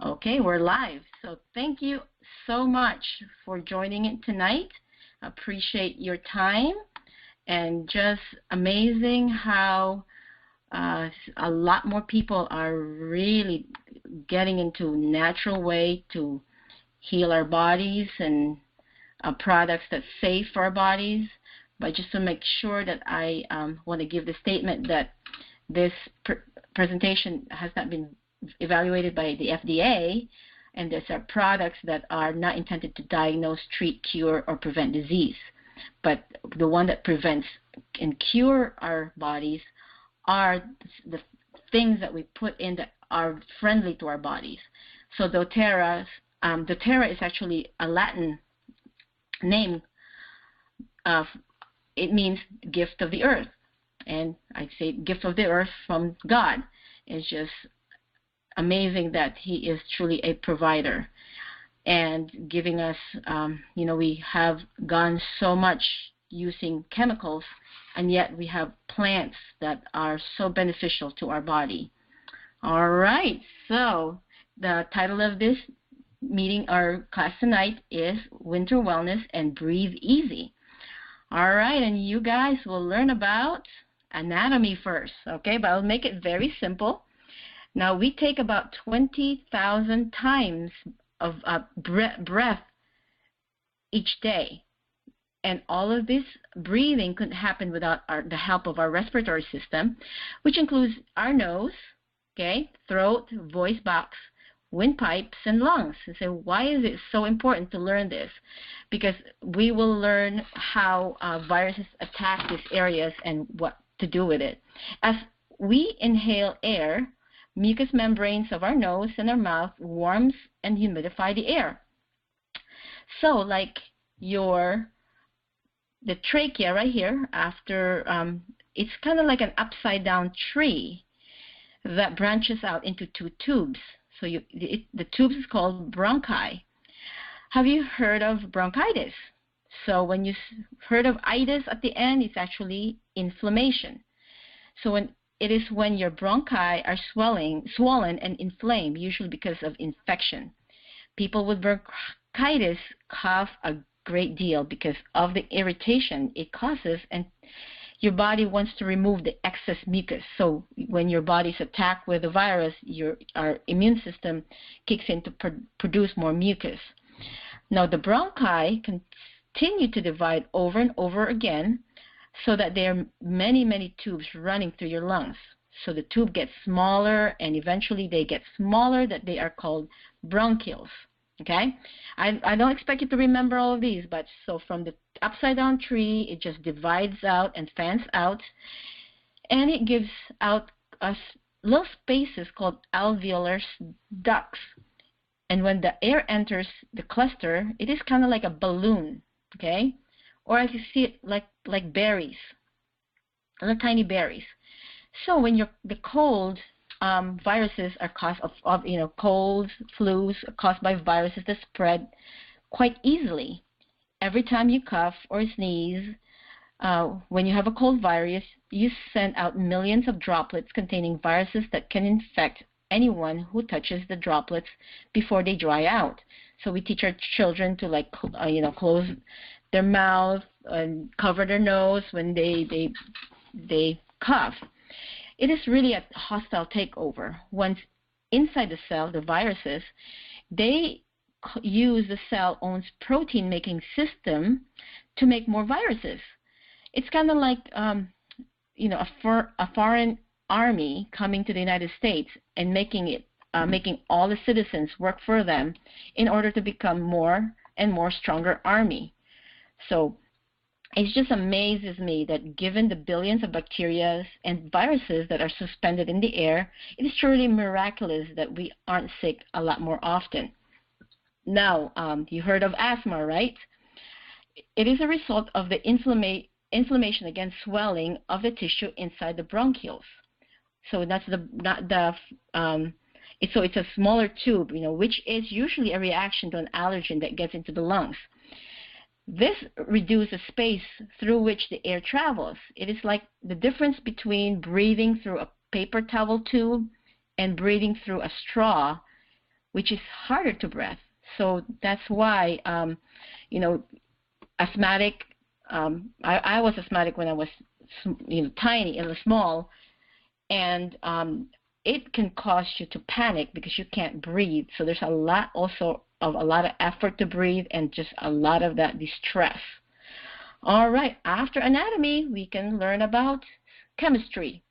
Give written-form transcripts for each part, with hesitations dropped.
Okay, we're live. So thank you so much for joining in tonight. Appreciate your time, and just amazing how a lot more people are really getting into natural way to heal our bodies and products that's safe for our bodies. But just to make sure that I want to give the statement that this presentation has not been evaluated by the FDA, and these are products that are not intended to diagnose, treat, cure, or prevent disease. But the one that prevents and cure our bodies are the things that we put in that are friendly to our bodies. So doTERRA is actually a Latin name. It means gift of the earth. And I say gift of the earth from God. It's just amazing that He is truly a provider and giving us, we have gone so much using chemicals, and yet we have plants that are so beneficial to our body. All right, so the title of this meeting or class tonight is Winter Wellness and Breathe Easy. All right, and you guys will learn about anatomy first, okay? But I'll make it very simple. Now, we take about 20,000 times of breath each day. And all of this breathing couldn't happen without the help of our respiratory system, which includes our nose, okay, throat, voice box, windpipes, and lungs. And so why is it so important to learn this? Because we will learn how viruses attack these areas and what to do with it. As we inhale air, mucous membranes of our nose and our mouth warms and humidify the air. So like the trachea right here, after it's kind of like an upside down tree that branches out into two tubes. So the tubes is called bronchi. Have you heard of bronchitis? So when you heard of itis at the end, it's actually inflammation. So it is when your bronchi are swollen and inflamed, usually because of infection. People with bronchitis cough a great deal because of the irritation it causes, and your body wants to remove the excess mucus. So when your body's attacked with a virus, our immune system kicks in to produce more mucus. Now the bronchi continue to divide over and over again, so that there are many, many tubes running through your lungs. So the tube gets smaller, and eventually they get smaller, that they are called bronchioles. Okay? I don't expect you to remember all of these, but so from the upside down tree, it just divides out and fans out, and it gives out us little spaces called alveolar ducts. And when the air enters the cluster, it is kind of like a balloon, okay? Or I can see it like berries, little tiny berries. So when the cold viruses are caused of colds, flus caused by viruses that spread quite easily. Every time you cough or sneeze, when you have a cold virus, you send out millions of droplets containing viruses that can infect anyone who touches the droplets before they dry out. So we teach our children to close their mouth and cover their nose when they cough. It is really a hostile takeover. Once inside the cell, the viruses, they use the cell's own protein-making system to make more viruses. It's kind of like a foreign army coming to the United States and making all the citizens work for them in order to become more and more stronger army. So it just amazes me that given the billions of bacteria and viruses that are suspended in the air, it is truly miraculous that we aren't sick a lot more often. Now, you heard of asthma, right? It is a result of the inflammation against swelling of the tissue inside the bronchioles. So that's it's a smaller tube, which is usually a reaction to an allergen that gets into the lungs. This reduces space through which the air travels. It is like the difference between breathing through a paper towel tube and breathing through a straw which is harder to breathe. So that's why, you know, asthmatic. I was asthmatic when I was, tiny and small, and it can cause you to panic because you can't breathe. So there's a lot also of a lot of effort to breathe and just a lot of that distress. All right, after anatomy, we can learn about chemistry.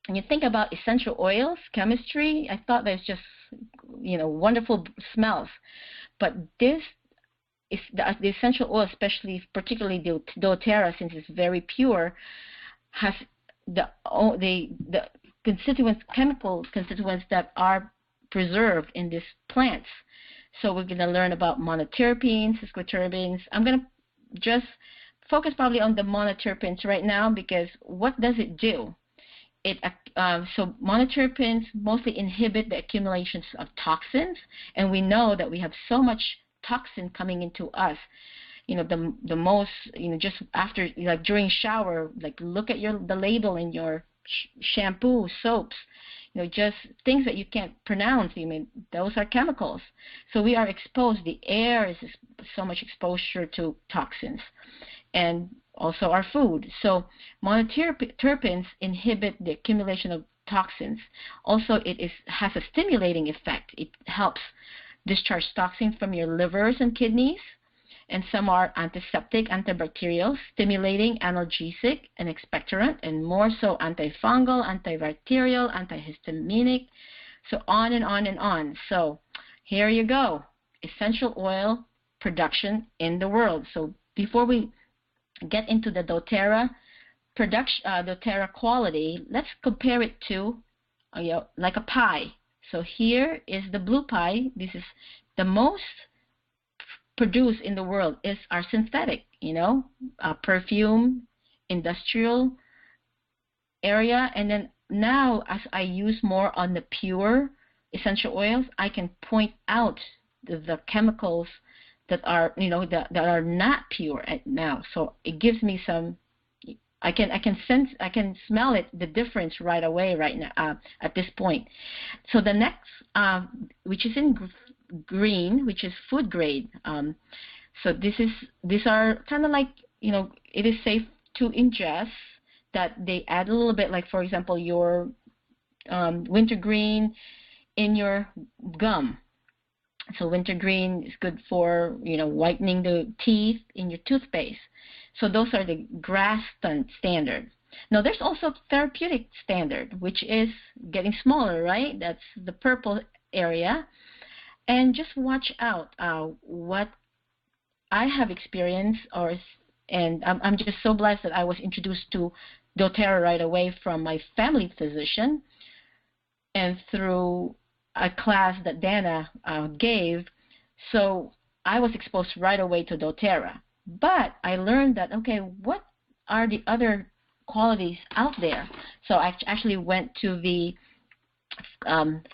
When you think about essential oils, chemistry, I thought there's just, wonderful smells. But this is the essential oil, especially particularly the doTERRA, since it's very pure, has the chemical constituents that are preserved in these plants. So we're going to learn about monoterpenes, sesquiterpenes. I'm going to just focus probably on the monoterpenes right now, because what does it do? So monoterpenes mostly inhibit the accumulations of toxins, and we know that we have so much toxin coming into us. The most, just after, like during shower, like look at the label in your shampoo, soaps, just things that you can't pronounce. Those are chemicals. So we are exposed. The air is so much exposure to toxins, and also our food. So monoterpenes inhibit the accumulation of toxins. Also, it has a stimulating effect. It helps discharge toxins from your livers and kidneys. And some are antiseptic, antibacterial, stimulating, analgesic, and expectorant, and more so antifungal, antibacterial, antihistaminic, so on and on and on. So here you go, essential oil production in the world. So before we get into the doTERRA production, doTERRA quality, let's compare it to like a pie. So here is the blue pie. This is the most produced in the world are synthetic, perfume, industrial area. And then now, as I use more on the pure essential oils, I can point out the chemicals that are, that are not pure now. So it gives me some. I can smell it, the difference right away, right now, at this point. So the next, which is in green, which is food grade. So these are kind of like, it is safe to ingest, that they add a little bit, like for example, your wintergreen in your gum. So wintergreen is good for, whitening the teeth in your toothpaste. So those are the GRAS standard. Now there's also therapeutic standard, which is getting smaller, right? That's the purple area. And just watch out what I have experienced, and I'm just so blessed that I was introduced to doTERRA right away from my family physician, and through a class that Dana gave. So I was exposed right away to doTERRA. But I learned that, okay, what are the other qualities out there? So I actually went to the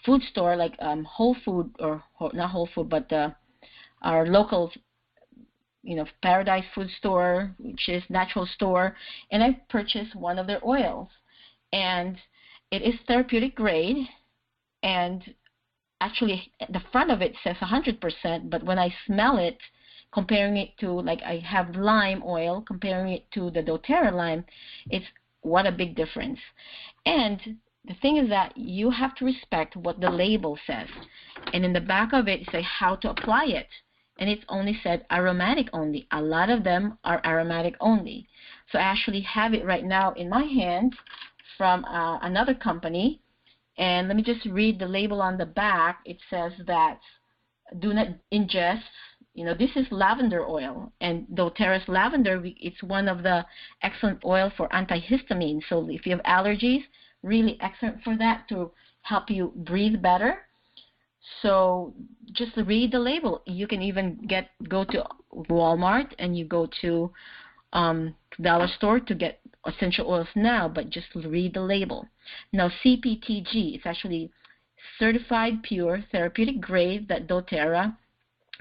food store, like Whole Food, or not Whole Food, but our local, Paradise Food Store, which is natural store, and I purchased one of their oils, and it is therapeutic grade, and actually the front of it says 100%, but when I smell it, comparing it to, like, I have lime oil, comparing it to the doTERRA lime, it's what a big difference. And the thing is that you have to respect what the label says. And in the back of it, it says how to apply it. And it's only said aromatic only. A lot of them are aromatic only. So I actually have it right now in my hand from another company. And let me just read the label on the back. It says that do not ingest. This is lavender oil, and doTERRA's lavender, it's one of the excellent oil for antihistamine. So if you have allergies, really excellent for that, to help you breathe better. So just read the label. You can even go to Walmart, and you go to dollar store to get essential oils now, but just read the label. Now CPTG, it's actually certified pure therapeutic grade that doTERRA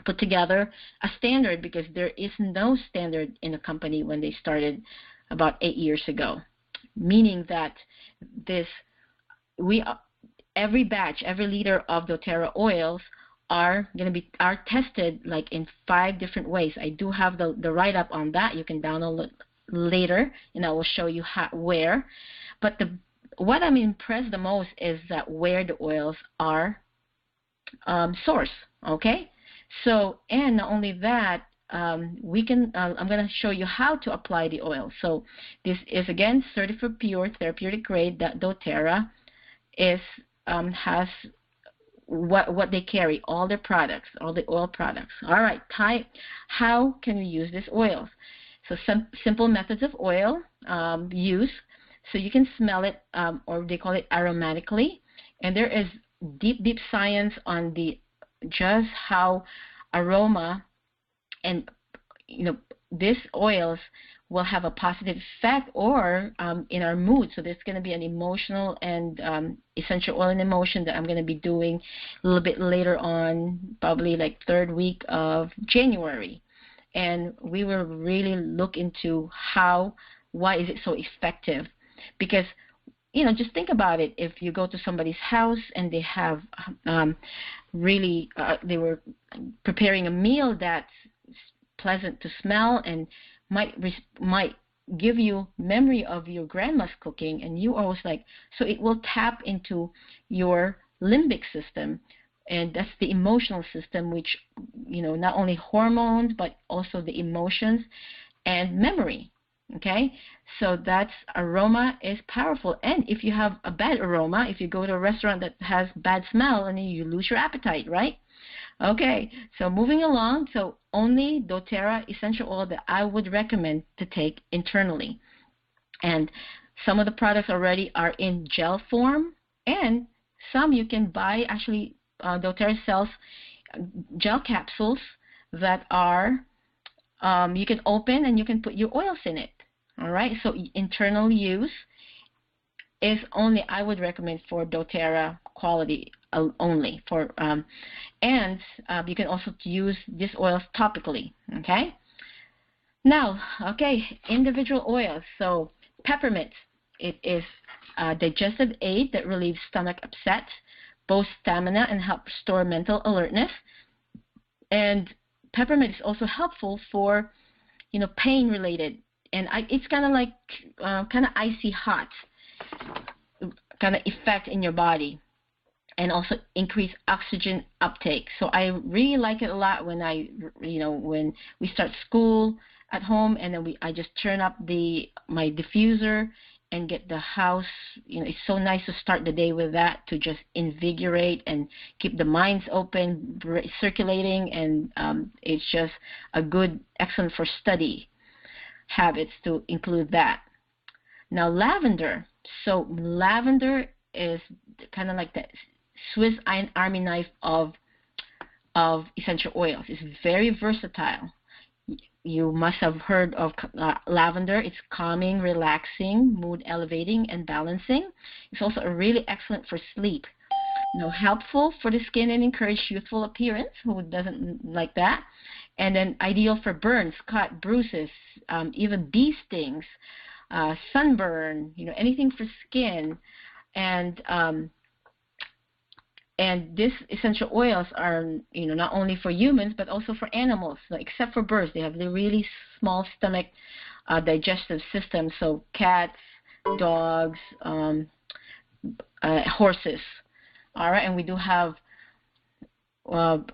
put together, a standard, because there is no standard in the company when they started about 8 years ago, meaning that every batch, every liter of doTERRA oils are tested like in 5 different ways. I do have the write-up on that. You can download it later, and I will show you where. But what I'm impressed the most is that where the oils are sourced. Okay, so and not only that, we can. I'm going to show you how to apply the oil. So this is again certified pure therapeutic grade. That doTERRA is has what they carry, all their products, all the oil products. All right, how can we use these oils? So some simple methods of oil use. So you can smell it, or they call it aromatically. And there is deep science on just how aroma and these oils will have a positive effect or in our mood. So there's going to be an emotional and essential oil and emotion that I'm going to be doing a little bit later on, probably like 3rd week of January. And we will really look into why is it so effective. Because, just think about it. If you go to somebody's house and they have they were preparing a meal that's pleasant to smell and might give you memory of your grandma's cooking, and you always so it will tap into your limbic system, and that's the emotional system, which not only hormones but also the emotions and memory. Okay, so that's aroma is powerful. And if you have a bad aroma, if you go to a restaurant that has bad smell, and you lose your appetite, right? Okay, so moving along, so only doTERRA essential oil that I would recommend to take internally. And some of the products already are in gel form, and some you can buy. Actually, doTERRA sells gel capsules that are you can open and you can put your oils in it. All right, so internal use is only I would recommend for doTERRA quality only for and you can also use these oils topically. Okay, now individual oils. So peppermint, it is a digestive aid that relieves stomach upset, boosts stamina, and helps restore mental alertness. And peppermint is also helpful for pain related, and it's kind of like kind of icy hot kind of effect in your body, and also increase oxygen uptake. So I really like it a lot when when we start school at home, and then I just turn up my diffuser and get the house. It's so nice to start the day with that, to just invigorate and keep the minds open, circulating, and it's just excellent for study habits to include that. Now lavender. So lavender is kind of like the Swiss Army knife of essential oils. It's very versatile. You must have heard of lavender. It's calming, relaxing, mood elevating, and balancing. It's also really excellent for sleep. Helpful for the skin and encourage youthful appearance. Who doesn't like that? And then ideal for burns, cut, bruises, even bee stings, sunburn. Anything for skin. And these essential oils are, not only for humans but also for animals. So except for birds, they have the really small stomach digestive system. So cats, dogs, horses. All right, and we do have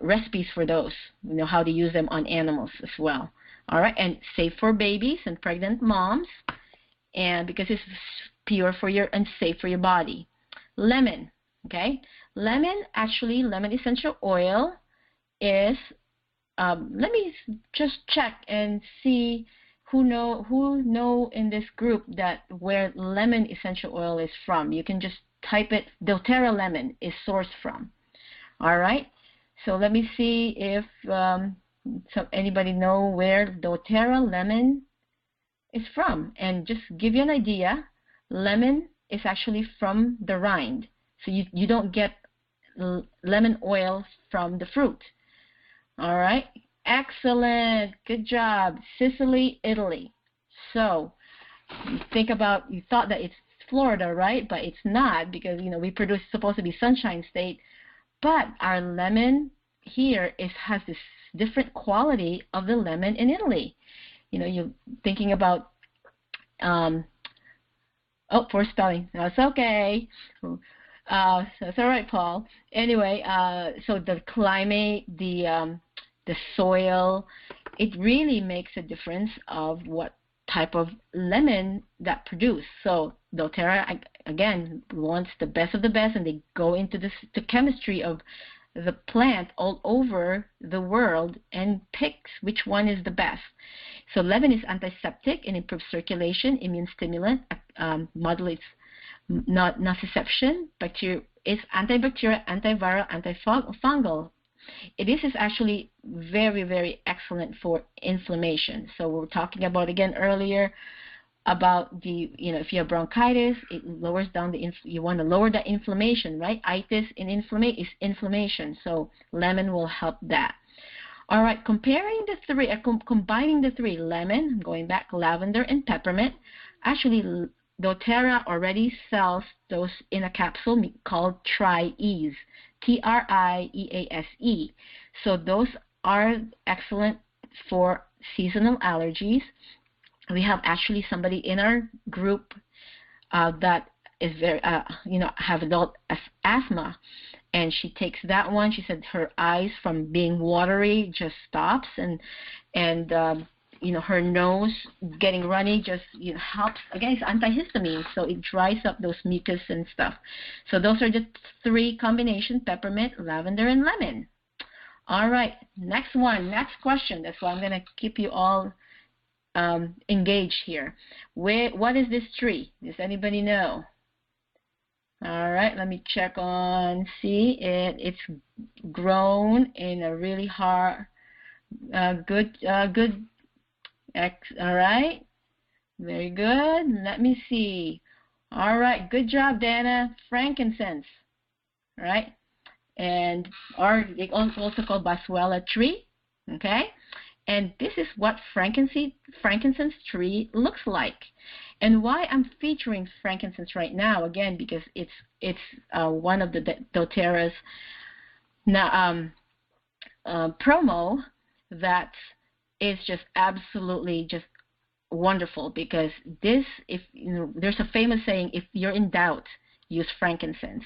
recipes for those. How to use them on animals as well. All right, and safe for babies and pregnant moms, and because it's pure and safe for your body. Lemon. Okay, lemon essential oil is. Let me just check and see who know in this group where lemon essential oil is from. You can just type it. doTERRA lemon is sourced from. All right. So let me see if anybody know where doTERRA lemon is from, and just give you an idea. Lemon is actually from the rind. So you don't get lemon oil from the fruit. All right. Excellent. Good job. Sicily, Italy. So you thought that it's Florida, right? But it's not, because, we're supposed to be Sunshine State. But our lemon here has this different quality of the lemon in Italy. You know, you're thinking about, oh, poor spelling. That's okay. That's all right, Paul. Anyway, so the climate, the soil, it really makes a difference of what type of lemon that produce. So doTERRA again wants the best of the best, and they go into the chemistry of the plant all over the world and picks which one is the best. So lemon is antiseptic and improves circulation, immune stimulant, modulates nociception, it's antibacterial, antiviral, antifungal. This is actually very, very excellent for inflammation. So we were talking about again earlier about if you have bronchitis, it lowers down you want to lower the inflammation, right? Itis in is inflammation, so lemon will help that. All right, combining the three, lemon, going back, lavender and peppermint. Actually, doTERRA already sells those in a capsule called Tri-Ease, Triease. So those are excellent for seasonal allergies. We have actually somebody in our group that is very, have adult asthma, and she takes that one. She said her eyes from being watery just stops, and her nose getting runny just helps. Again, it's antihistamine, so it dries up those mucus and stuff. So those are the three combinations: peppermint, lavender, and lemon. All right, next question. That's why I'm going to keep you all engaged here. What is this tree? Does anybody know? All right, let me check on. See, it's grown in a really hard, good. All right, very good. Let me see. All right, good job, Dana. Frankincense, all right, or they also called Boswellia tree. Okay, and this is what frankincense tree looks like. And why I'm featuring frankincense right now, again, because it's one of the doTERRA's promo that is just absolutely just wonderful, because this, there's a famous saying, if you're in doubt, use frankincense.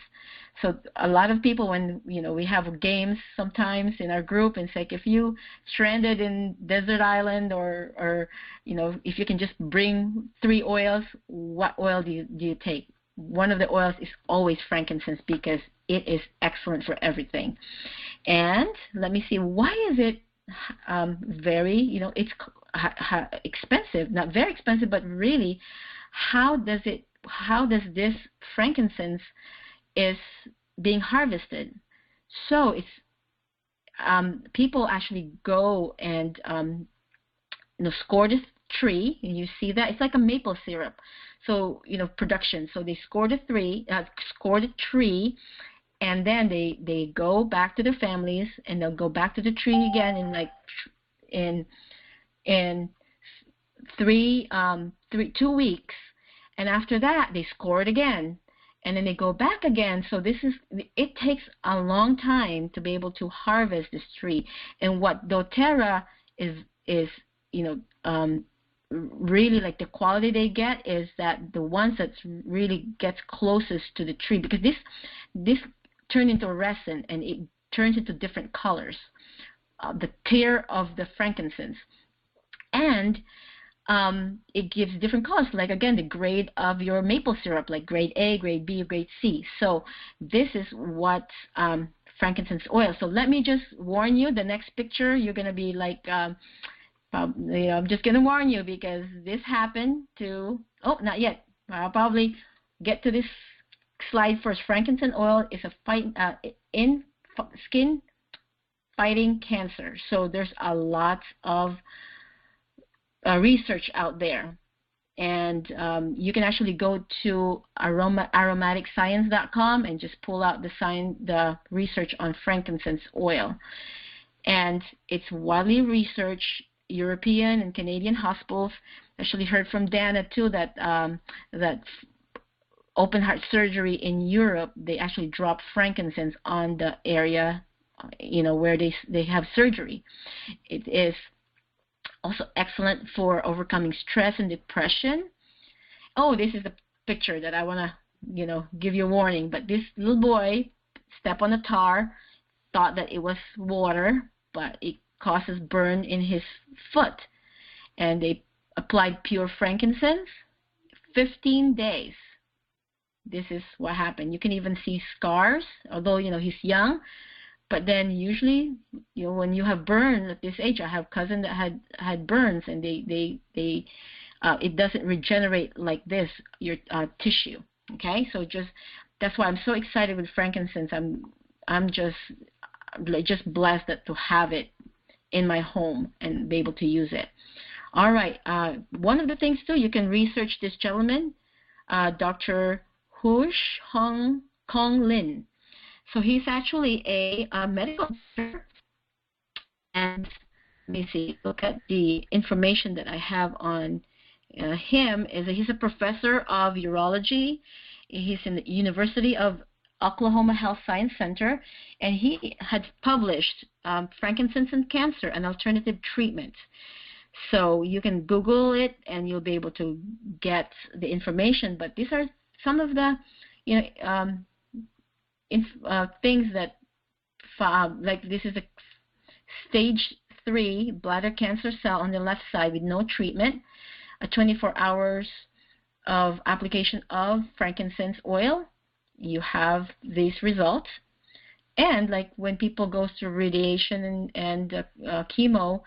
So a lot of people, when we have games sometimes in our group, and it's like, if you stranded in desert island, or if you can just bring 3 oils, what oil do you take? One of the oils is always frankincense, because it is excellent for everything. And let me see, why is it very, it's expensive, not very expensive, but really, how does this frankincense is being harvested? So it's people actually go and score this tree, and you see that it's like a maple syrup. So production. So they score the tree, and then they go back to their families, and they'll go back to the tree again in 2 weeks, and after that they score it again, and then they go back again. So it takes a long time to be able to harvest this tree. And what doTERRA is really like, the quality they get is that the ones that really gets closest to the tree, because this turns into resin, and it turns into different colors, the tear of the frankincense, and it gives different colors, like, again, the grade of your maple syrup, like grade A, grade B, grade C. So this is what frankincense oil. So let me just warn you, the next picture, you're going to be like, I'm just going to warn you, because this happened to, not yet. I'll probably get to this slide first. Frankincense oil is in skin fighting cancer. So there's a lot of research out there, and you can actually go to aromaticscience.com and just pull out the research on frankincense oil, and it's widely researched. European and Canadian hospitals actually heard from Dana too that open heart surgery in Europe, they actually dropped frankincense on the area where they have surgery. It is also excellent for overcoming stress and depression. Oh, this is the picture that I want to, give you a warning. But this little boy stepped on a tar, thought that it was water, but it causes burn in his foot. And they applied pure frankincense. 15 days. This is what happened. You can even see scars, although, he's young. But then usually, when you have burns at this age, I have cousins that had burns, and it doesn't regenerate like this, your tissue. Okay, so that's why I'm so excited with frankincense. I'm just blessed to have it in my home and be able to use it. All right. One of the things too, you can research this gentleman, Dr. Hush Hong Kong Lin. So he's actually a medical doctor, and let me see, look at the information that I have on him. He's a professor of urology. He's in the University of Oklahoma Health Science Center, and he had published Frankincense and Cancer, an alternative treatment. So you can Google it, and you'll be able to get the information. But these are some of the things that, like this is a stage 3 bladder cancer cell on the left side with no treatment, 24 hours of application of frankincense oil, you have these results. And like when people go through radiation and chemo,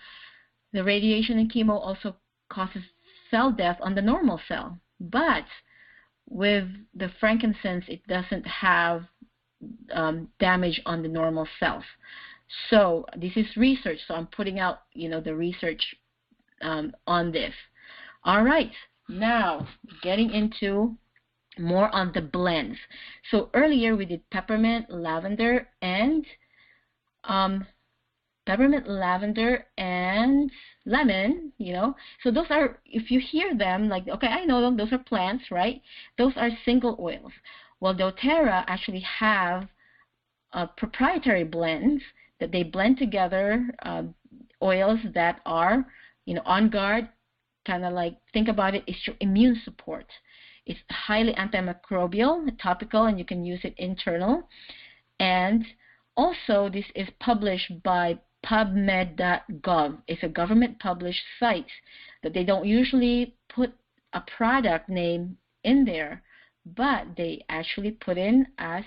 the radiation and chemo also causes cell death on the normal cell. But with the frankincense, it doesn't have damage on the normal cells. So this is research, so I'm putting out the research on this. All right, now getting into more on the blends. So earlier we did peppermint, lavender, and lemon, So those are, if you hear them, like, okay, I know them, those are plants, right? Those are single oils. Well, doTERRA actually have proprietary blends that they blend together, oils that are, on guard, kind of like, think about it, it's your immune support. It's highly antimicrobial, topical, and you can use it internal. And also, this is published by PubMed.gov. It's a government-published site that they don't usually put a product name in there, but they actually put in as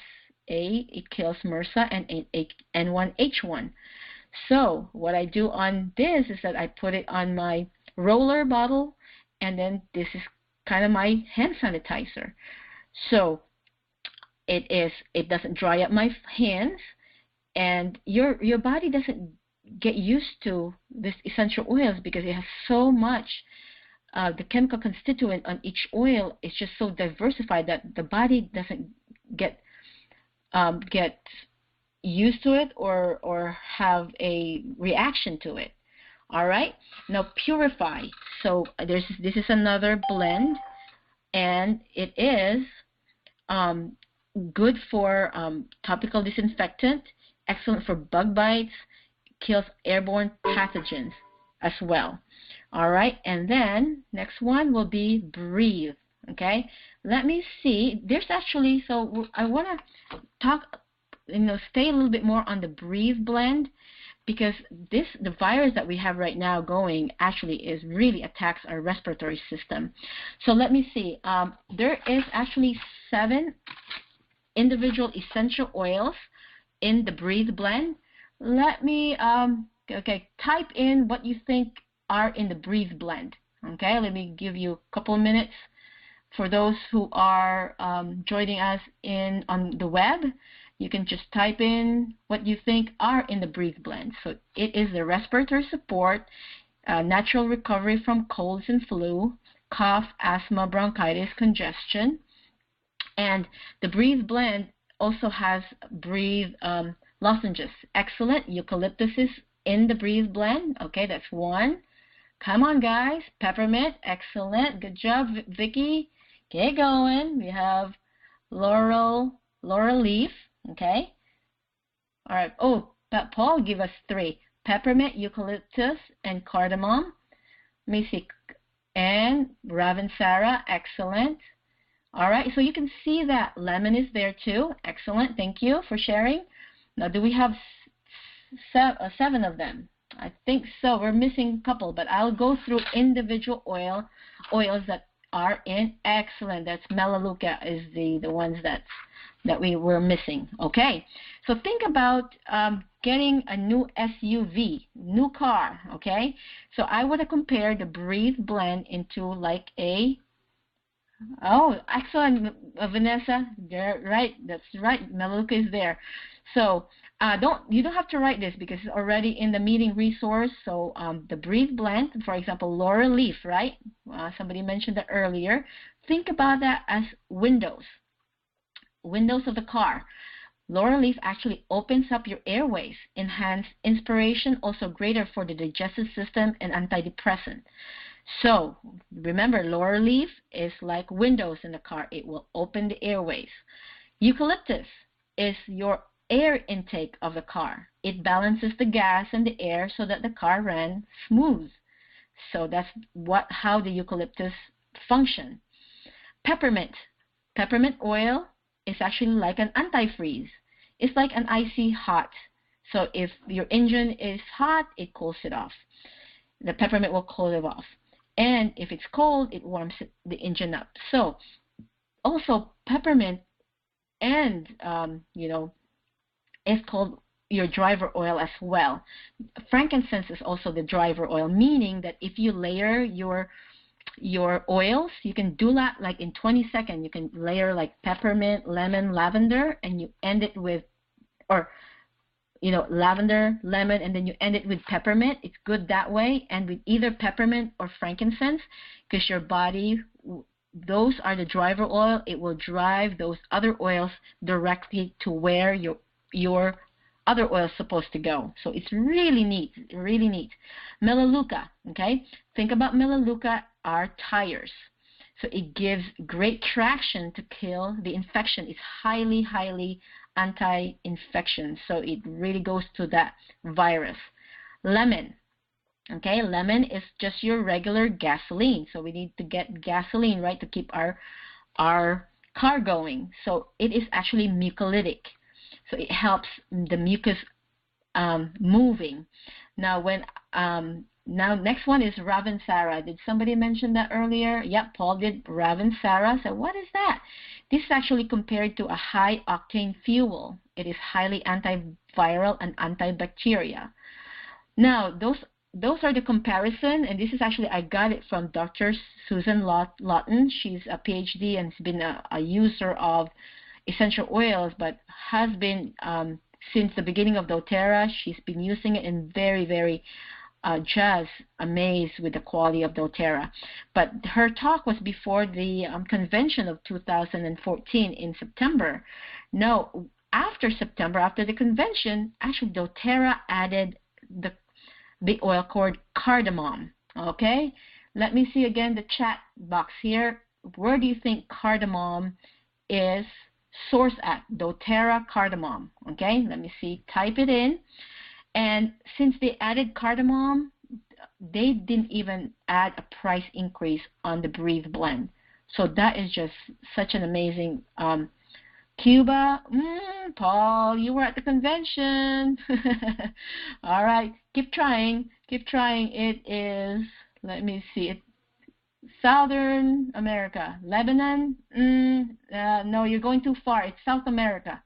it kills MRSA and N1H1. So what I do on this is that I put it on my roller bottle, and then this is kind of my hand sanitizer. So it doesn't dry up my hands, and your body doesn't get used to this essential oils because it has so much. The chemical constituent on each oil is just so diversified that the body doesn't get used to it or have a reaction to it. All right. Now Purify. So this is another blend, and it is good for topical disinfectant, excellent for bug bites, kills airborne pathogens as well. All right, and then next one will be Breathe. Okay, let me see. There's actually, so I want to talk, stay a little bit more on the Breathe blend, because the virus that we have right now going actually really attacks our respiratory system. So let me see. There is actually 7 individual essential oils in the Breathe blend. Let me type in what you think are in the Breathe blend. Okay, let me give you a couple of minutes for those who are joining us on the web. You can just type in what you think are in the Breathe blend. So it is the respiratory support, natural recovery from colds and flu, cough, asthma, bronchitis, congestion. And the Breathe blend also has Breathe lozenges. Excellent. Eucalyptus is in the Breathe blend. Okay, that's 1. Come on, guys. Peppermint. Excellent. Good job, Vicky. Get going. We have laurel leaf. Okay. All right. Oh, but Paul give us 3. Peppermint, eucalyptus, and cardamom. Let me see. And Ravensara, excellent. All right, so you can see that lemon is there too. Excellent, thank you for sharing. Now, do we have 7 of them? I think so. We're missing a couple, but I'll go through individual oils that are in. Excellent. That's Melaleuca is the ones that we were missing. Okay, so think about getting a new SUV, new car. Okay, so I would compare the Breathe blend into like a, oh, excellent, Vanessa. You're right. That's right. Melaleuca is there. So you don't have to write this because it's already in the meeting resource. So the Breathe blend, for example, laurel leaf, right? Somebody mentioned that earlier. Think about that as windows of the car. Laurel leaf actually opens up your airways, enhance inspiration, also greater for the digestive system and antidepressant. So remember, laurel leaf is like windows in the car. It will open the airways. Eucalyptus is your air intake of the car. It balances the gas and the air so that the car ran smooth. So that's how the eucalyptus function. Peppermint oil is actually like an antifreeze. It's like an icy hot. So if your engine is hot, it cools it off. The peppermint will cool it off. And if it's cold, it warms the engine up. So also peppermint and it's called your driver oil as well. Frankincense is also the driver oil, meaning that if you layer your oils, you can do that like in 20 seconds. You can layer like peppermint, lemon, lavender, and you end it with, or lavender, lemon, and then you end it with peppermint. It's good that way, and with either peppermint or frankincense, because your body, those are the driver oil. It will drive those other oils directly to where your other oil is supposed to go. So it's really neat, really neat. Melaleuca, okay? Think about Melaleuca are tires. So it gives great traction to kill the infection. It's highly, highly anti-infection. So it really goes to that virus. Lemon, okay? Lemon is just your regular gasoline. So we need to get gasoline, right, to keep our car going. So it is actually mucolytic. So it helps the mucus moving. Now, next one is Ravensara. Did somebody mention that earlier? Yep, Paul did. Ravensara. So what is that? This is actually compared to a high-octane fuel. It is highly antiviral and antibacterial. Now, those are the comparison, and this is actually, I got it from Dr. Susan Lawton. She's a PhD and has been a user of essential oils, but has been since the beginning of doTERRA. She's been using it and very, very just amazed with the quality of doTERRA. But her talk was before the convention of 2014 in September. Now, after September, after the convention, actually doTERRA added the oil called cardamom. Okay, let me see again the chat box here. Where do you think cardamom is source at? doTERRA cardamom. Okay, let me see. Type it in. And since they added cardamom, they didn't even add a price increase on the Breathe blend. So that is just such an amazing. Cuba, Paul, you were at the convention. All right, keep trying. Keep trying. It is, let me see, Southern America. Lebanon? No, you're going too far. It's South America.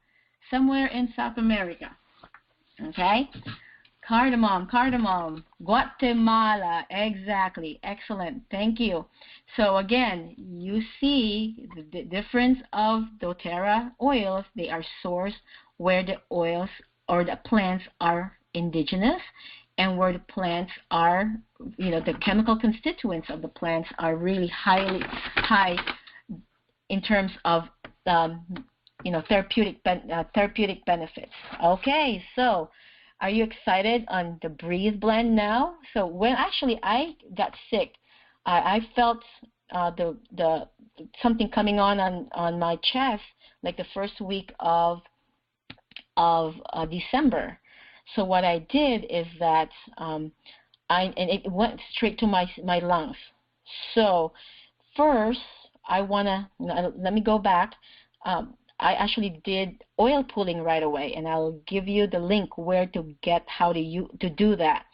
Somewhere in South America. Okay? Cardamom. Guatemala. Exactly. Excellent. Thank you. So again, you see the difference of doTERRA oils. They are sourced where the oils or the plants are indigenous, and where the plants are, the chemical constituents of the plants are really high in terms of, therapeutic benefits. Okay, so are you excited on the Breathe blend now? So when actually I got sick, I felt the something coming on my chest like the first week of December. So what I did is that and it went straight to my lungs. So first, let me go back. I actually did oil pulling right away, and I'll give you the link where to get how to do that,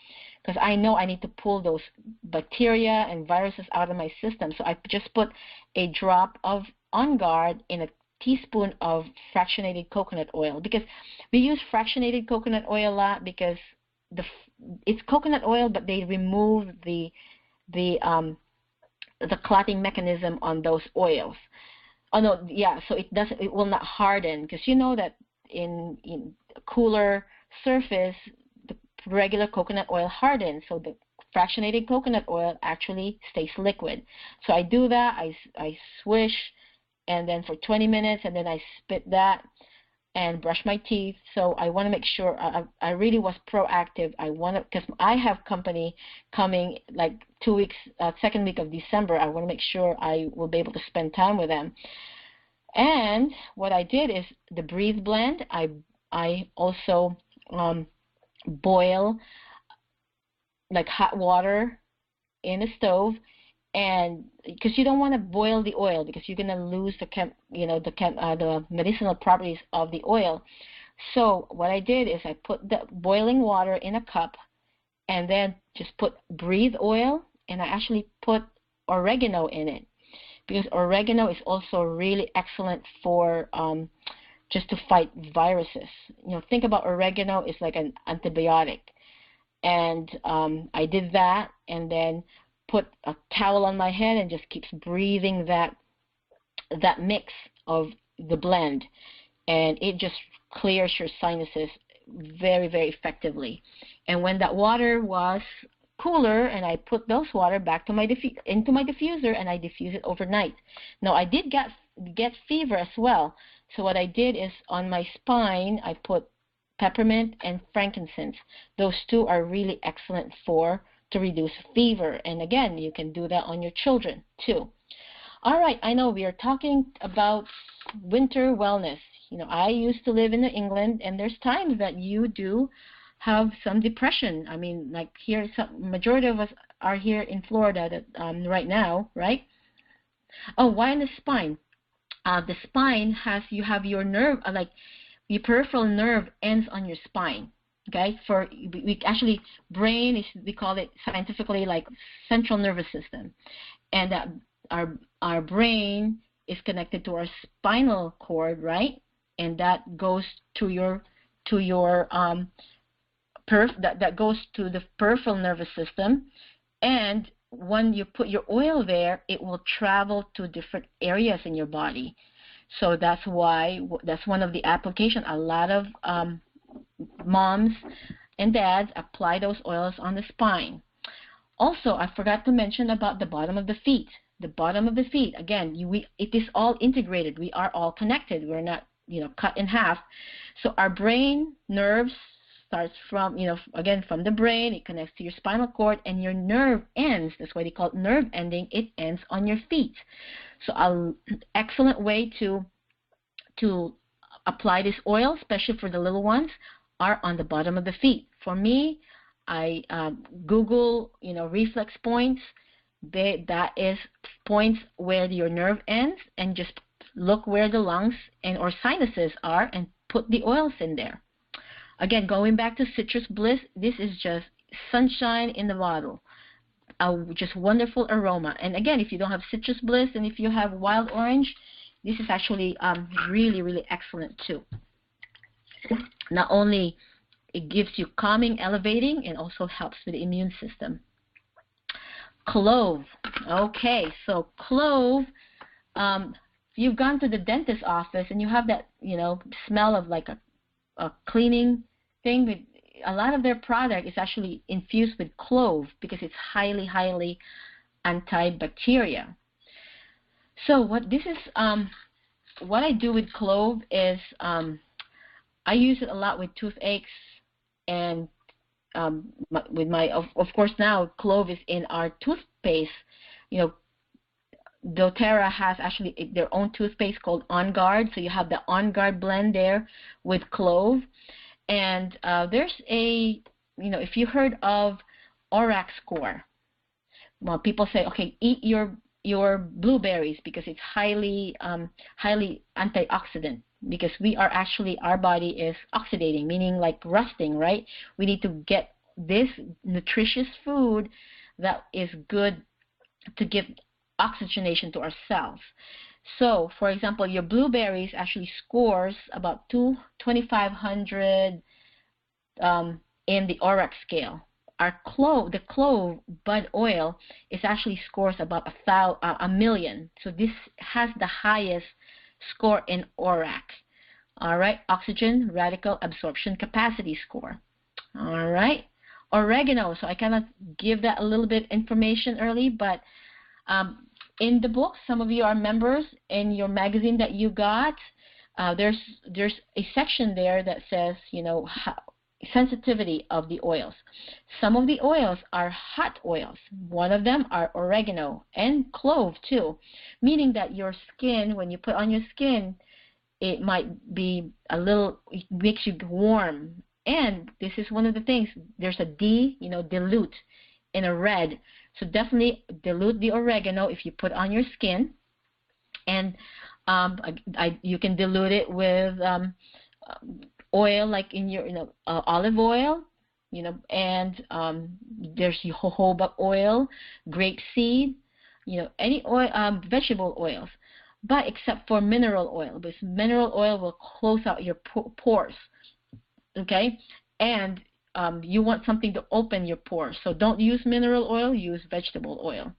because I know I need to pull those bacteria and viruses out of my system. So I just put a drop of On Guard in a teaspoon of fractionated coconut oil, because we use fractionated coconut oil a lot because it's coconut oil, but they remove the clotting mechanism on those oils. Oh no, yeah. So it will not harden, because you know that in a cooler surface, the regular coconut oil hardens. So the fractionated coconut oil actually stays liquid. So I do that. I swish, and then for 20 minutes, and then I spit that and brush my teeth. So I want to make sure I really was proactive. Because I have company coming like 2 weeks, second week of December. I want to make sure I will be able to spend time with them. And what I did is the Breathe blend. I also boil like hot water in the stove, and because you don't want to boil the oil, because you're going to lose the medicinal properties of the oil. So what I did is I put the boiling water in a cup, and then just put Breathe oil, and I actually put oregano in it, because oregano is also really excellent for just to fight viruses. Think about oregano is like an antibiotic. And I did that, and then put a towel on my head and just keeps breathing that mix of the blend, and it just clears your sinuses very, very effectively. And when that water was cooler, and I put those water back to into my diffuser, and I diffuse it overnight. Now I did get fever as well, so what I did is on my spine I put peppermint and frankincense. Those two are really excellent to reduce fever. And again, you can do that on your children too. All right, I know we are talking about winter wellness. I used to live in England, and there's times that you do have some depression. I mean, like here, majority of us are here in Florida right now, right? Oh, why in the spine? The spine you have your nerve, like your peripheral nerve ends on your spine. Okay, we actually brain is, we call it scientifically like central nervous system, and that our brain is connected to our spinal cord, right? And that goes to your that goes to the peripheral nervous system, and when you put your oil there, it will travel to different areas in your body. So that's one of the applications. A lot of moms and dads apply those oils on the spine. Also, I forgot to mention about the bottom of the feet. The bottom of the feet, again, it is all integrated. We are all connected. We're not, cut in half. So our brain nerves starts from, again, from the brain. It connects to your spinal cord, and your nerve ends. That's why they call it nerve ending. It ends on your feet. So an excellent way to apply this oil, especially for the little ones, are on the bottom of the feet. For me, I Google, reflex points. That is points where your nerve ends, and just look where the lungs or sinuses are, and put the oils in there. Again, going back to Citrus Bliss, this is just sunshine in the bottle. Just wonderful aroma. And again, if you don't have Citrus Bliss, and if you have Wild Orange, this is actually really, really excellent too. Not only it gives you calming, elevating, and also helps with the immune system. Clove. Okay, so clove, you've gone to the dentist's office and you have that, smell of like a cleaning thing. With a lot of their product is actually infused with clove, because it's highly, highly antibacterial. So what I do with clove is I use it a lot with toothaches, and of course now clove is in our toothpaste. doTERRA has actually their own toothpaste called On Guard, so you have the On Guard blend there with clove. And there's a, if you heard of ORAC score, well, people say, okay, eat your blueberries because it's highly antioxidant, because our body is oxidating, meaning like rusting, right? We need to get this nutritious food that is good to give oxygenation to our cells. So, for example, your blueberries actually scores about 2,500 in the ORAC scale. The clove bud oil actually scores about 1,000,000. So this has the highest score in ORAC. All right, oxygen radical absorption capacity score. All right, oregano. So I kind of give that a little bit information early, but in the book, some of you are members. In your magazine that you got, there's a section there that says, sensitivity of the oils. Some of the oils are hot oils. One of them are oregano and clove too, meaning that your skin, when you put on your skin, it might be it makes you warm. And this is one of the things, there's a D, dilute in a red. So definitely dilute the oregano if you put on your skin. And you can dilute it with oil, like in your olive oil, and there's jojoba oil, grapeseed, any oil, vegetable oils, but except for mineral oil, because mineral oil will close out your pores, okay? And you want something to open your pores, so don't use mineral oil, use vegetable oil.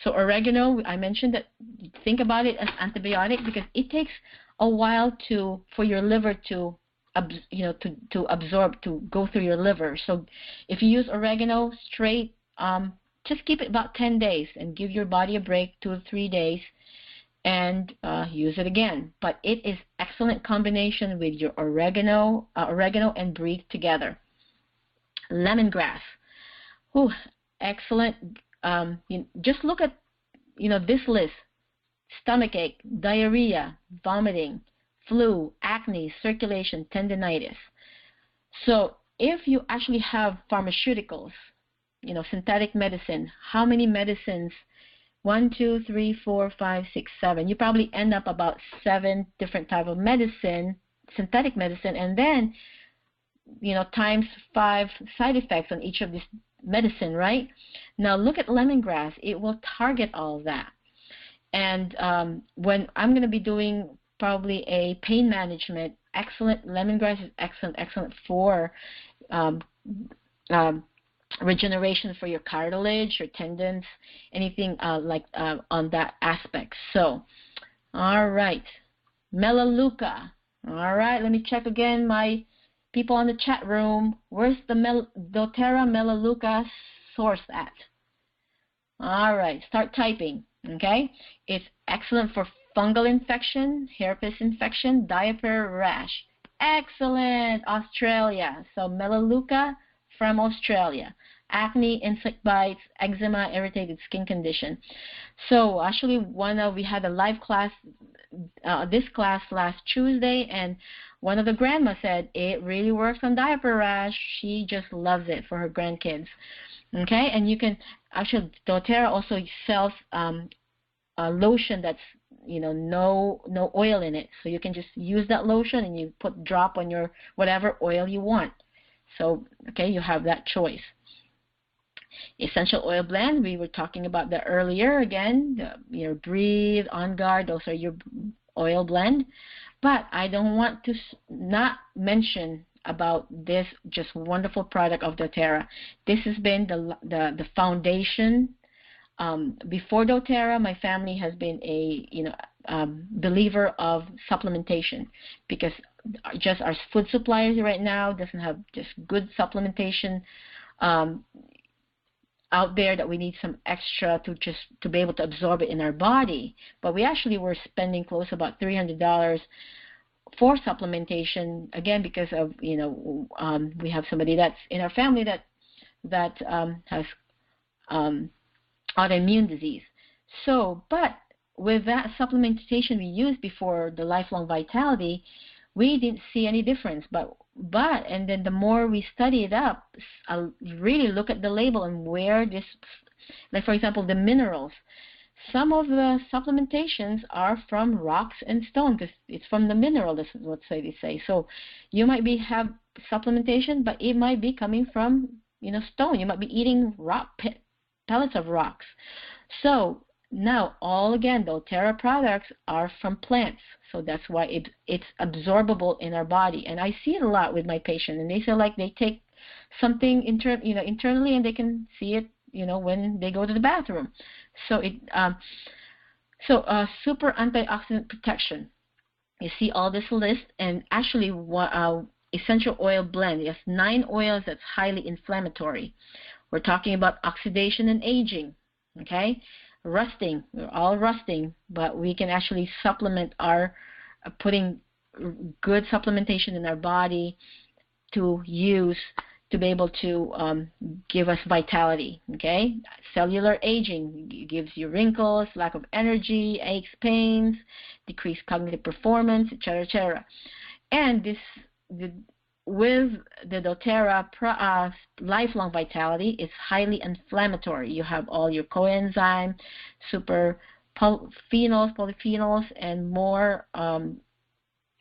So oregano, I mentioned that, think about it as antibiotic, because it takes a while for your liver to absorb, to go through your liver. So if you use oregano straight, just keep it about 10 days and give your body a break, 2 or 3 days, and use it again. But it is excellent combination with your oregano and breathe together. Lemongrass, excellent. Just look at this list: stomachache, diarrhea, vomiting, flu, acne, circulation, tendinitis. So if you actually have pharmaceuticals, synthetic medicine, how many medicines? 1, 2, 3, 4, 5, 6, 7. You probably end up about 7 different types of medicine, synthetic medicine, and then times 5 side effects on each of this medicine, right? Now look at lemongrass. It will target all of that. And when I'm going to be doing probably a pain management, excellent. Lemongrass is excellent for regeneration for your cartilage, your tendons, anything on that aspect. So, all right, Melaleuca. All right, let me check again my people on the chat room. Where's the doTERRA Melaleuca source at? All right, start typing. Okay, it's excellent for fungal infection, herpes infection, diaper rash. Excellent, Australia. So Melaleuca from Australia. Acne, insect bites, eczema, irritated skin condition. So actually, we had a live class, this class last Tuesday, and one of the grandmas said it really works on diaper rash. She just loves it for her grandkids. Okay, and you can actually, doTERRA also sells a lotion that's no oil in it, so you can just use that lotion and you drop on your whatever oil you want. So okay, you have that choice. Essential oil blend, we were talking about that earlier. Again, Breathe, On Guard, those are your oil blend. But I don't want to not mention about this just wonderful product of doTERRA. This has been the foundation. Before doTERRA, my family has been a believer of supplementation, because just our food suppliers right now doesn't have just good supplementation out there, that we need some extra to be able to absorb it in our body. But we actually were spending close to about $300 for supplementation, again, because of we have somebody that's in our family that has autoimmune disease. So, but with that supplementation we used before the Lifelong Vitality, we didn't see any difference. And then the more we study it up, really look at the label and where this, like for example, the minerals. Some of the supplementations are from rocks and stone because it's from the mineral. This is what they say. So you might have supplementation, but it might be coming from stone. You might be eating pellets of rocks. So now the doTERRA products are from plants. So that's why it's absorbable in our body. And I see it a lot with my patients, and they feel like they take something internally, and they can see it when they go to the bathroom. So super antioxidant protection. You see all this list, and actually essential oil blend. It has 9 oils that's highly inflammatory. We're talking about oxidation and aging, okay? Rusting. We're all rusting, but we can actually supplement our putting good supplementation in our body to use to be able to give us vitality, okay? Cellular aging gives you wrinkles, lack of energy, aches, pains, decreased cognitive performance, etc., etc. And with the doTERRA lifelong vitality, it's highly inflammatory. You have all your coenzyme, super phenols, polyphenols, and more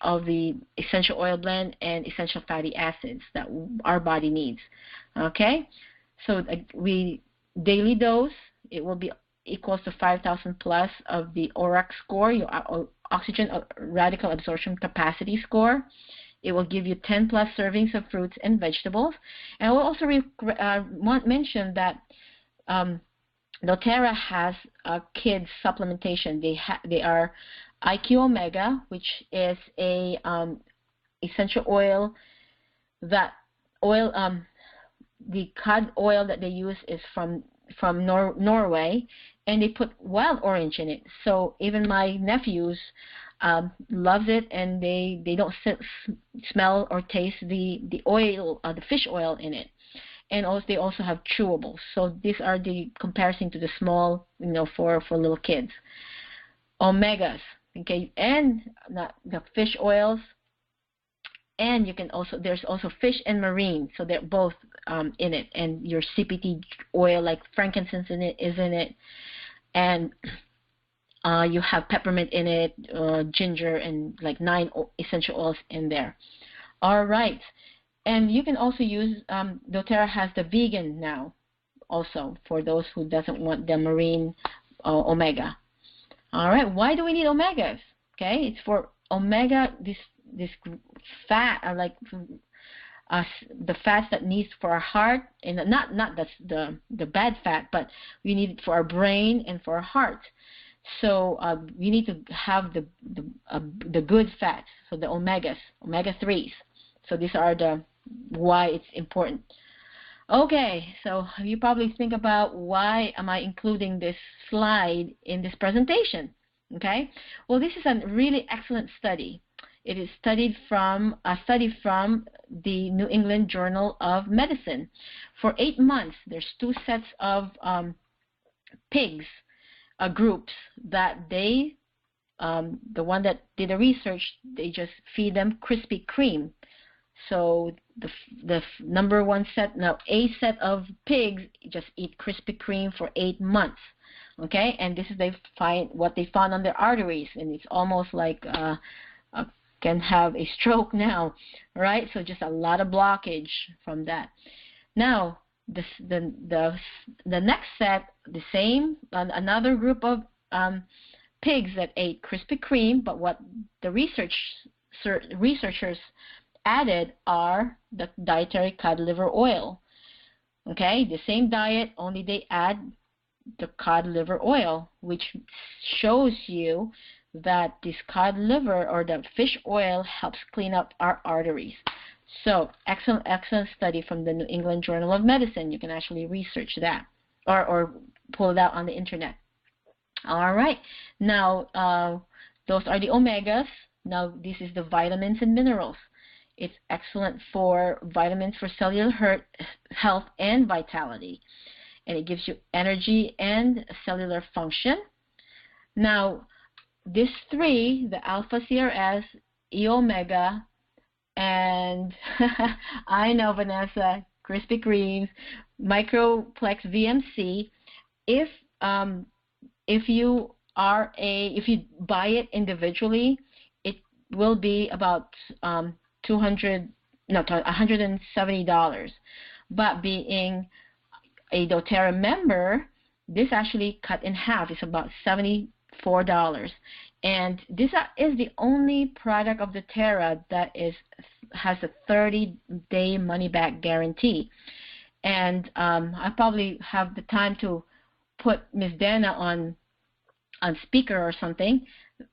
of the essential oil blend and essential fatty acids that our body needs. Okay, so we daily dose, it will be equals to 5,000 plus of the ORAC score, your oxygen radical absorption capacity score. It will give you 10 plus servings of fruits and vegetables. And I will also mention that doTERRA has a kids supplementation. They are IQ Omega, which is a essential oil the cod oil that they use is from Norway, and they put wild orange in it. So even my nephews loves it, and they don't smell or taste the oil, the fish oil in it. And also they also have chewables. So these are the comparison to the small, for little kids. Omegas. Okay, and the fish oils, and you can also, there's also fish and marine, so they're both in it, and your CPT oil like frankincense is in it, and you have peppermint in it, ginger, and like 9 essential oils in there. All right, and you can also use doTERRA has the vegan now, also for those who doesn't want the marine omega. All right, why do we need omegas? Okay, it's for omega, this fat, the fats that needs for our heart, and not the bad fat, but we need it for our brain and for our heart. So we need to have the good fats, so the omegas, omega-3s. So these are why it's important. Okay, so you probably think about why am I including this slide in this presentation, okay? Well, this is a really excellent study. It is a study from the New England Journal of Medicine. For 8 months, there's 2 sets of pigs, groups that the one that did the research, they just feed them Krispy Kreme. So the number one set, A set of pigs just eat Krispy Kreme for 8 months, okay? And this is what they found on their arteries, and it's almost like can have a stroke now, right? So just a lot of blockage from that. Now the next set, the same, another group of pigs that ate Krispy Kreme, but what the researchers added are the dietary cod liver oil. Okay, the same diet, only they add the cod liver oil, which shows you that this cod liver or the fish oil helps clean up our arteries. So excellent study from the New England Journal of Medicine. You can actually research that or pull it out on the internet. All right, now those are the omegas. Now this is the vitamins and minerals. It's excellent for vitamins for cellular health and vitality. And it gives you energy and cellular function. Now, these 3, the alpha CRS, E Omega, and I know, Vanessa, Krispy Kremes, Microplex VMC. If if you if you buy it individually, it will be about 200 no $170. But being a doTERRA member, this actually cut in half. It's about $74. And this is the only product of doTERRA that has a 30-day money-back guarantee. And I probably have the time to put Ms. Dana on speaker or something,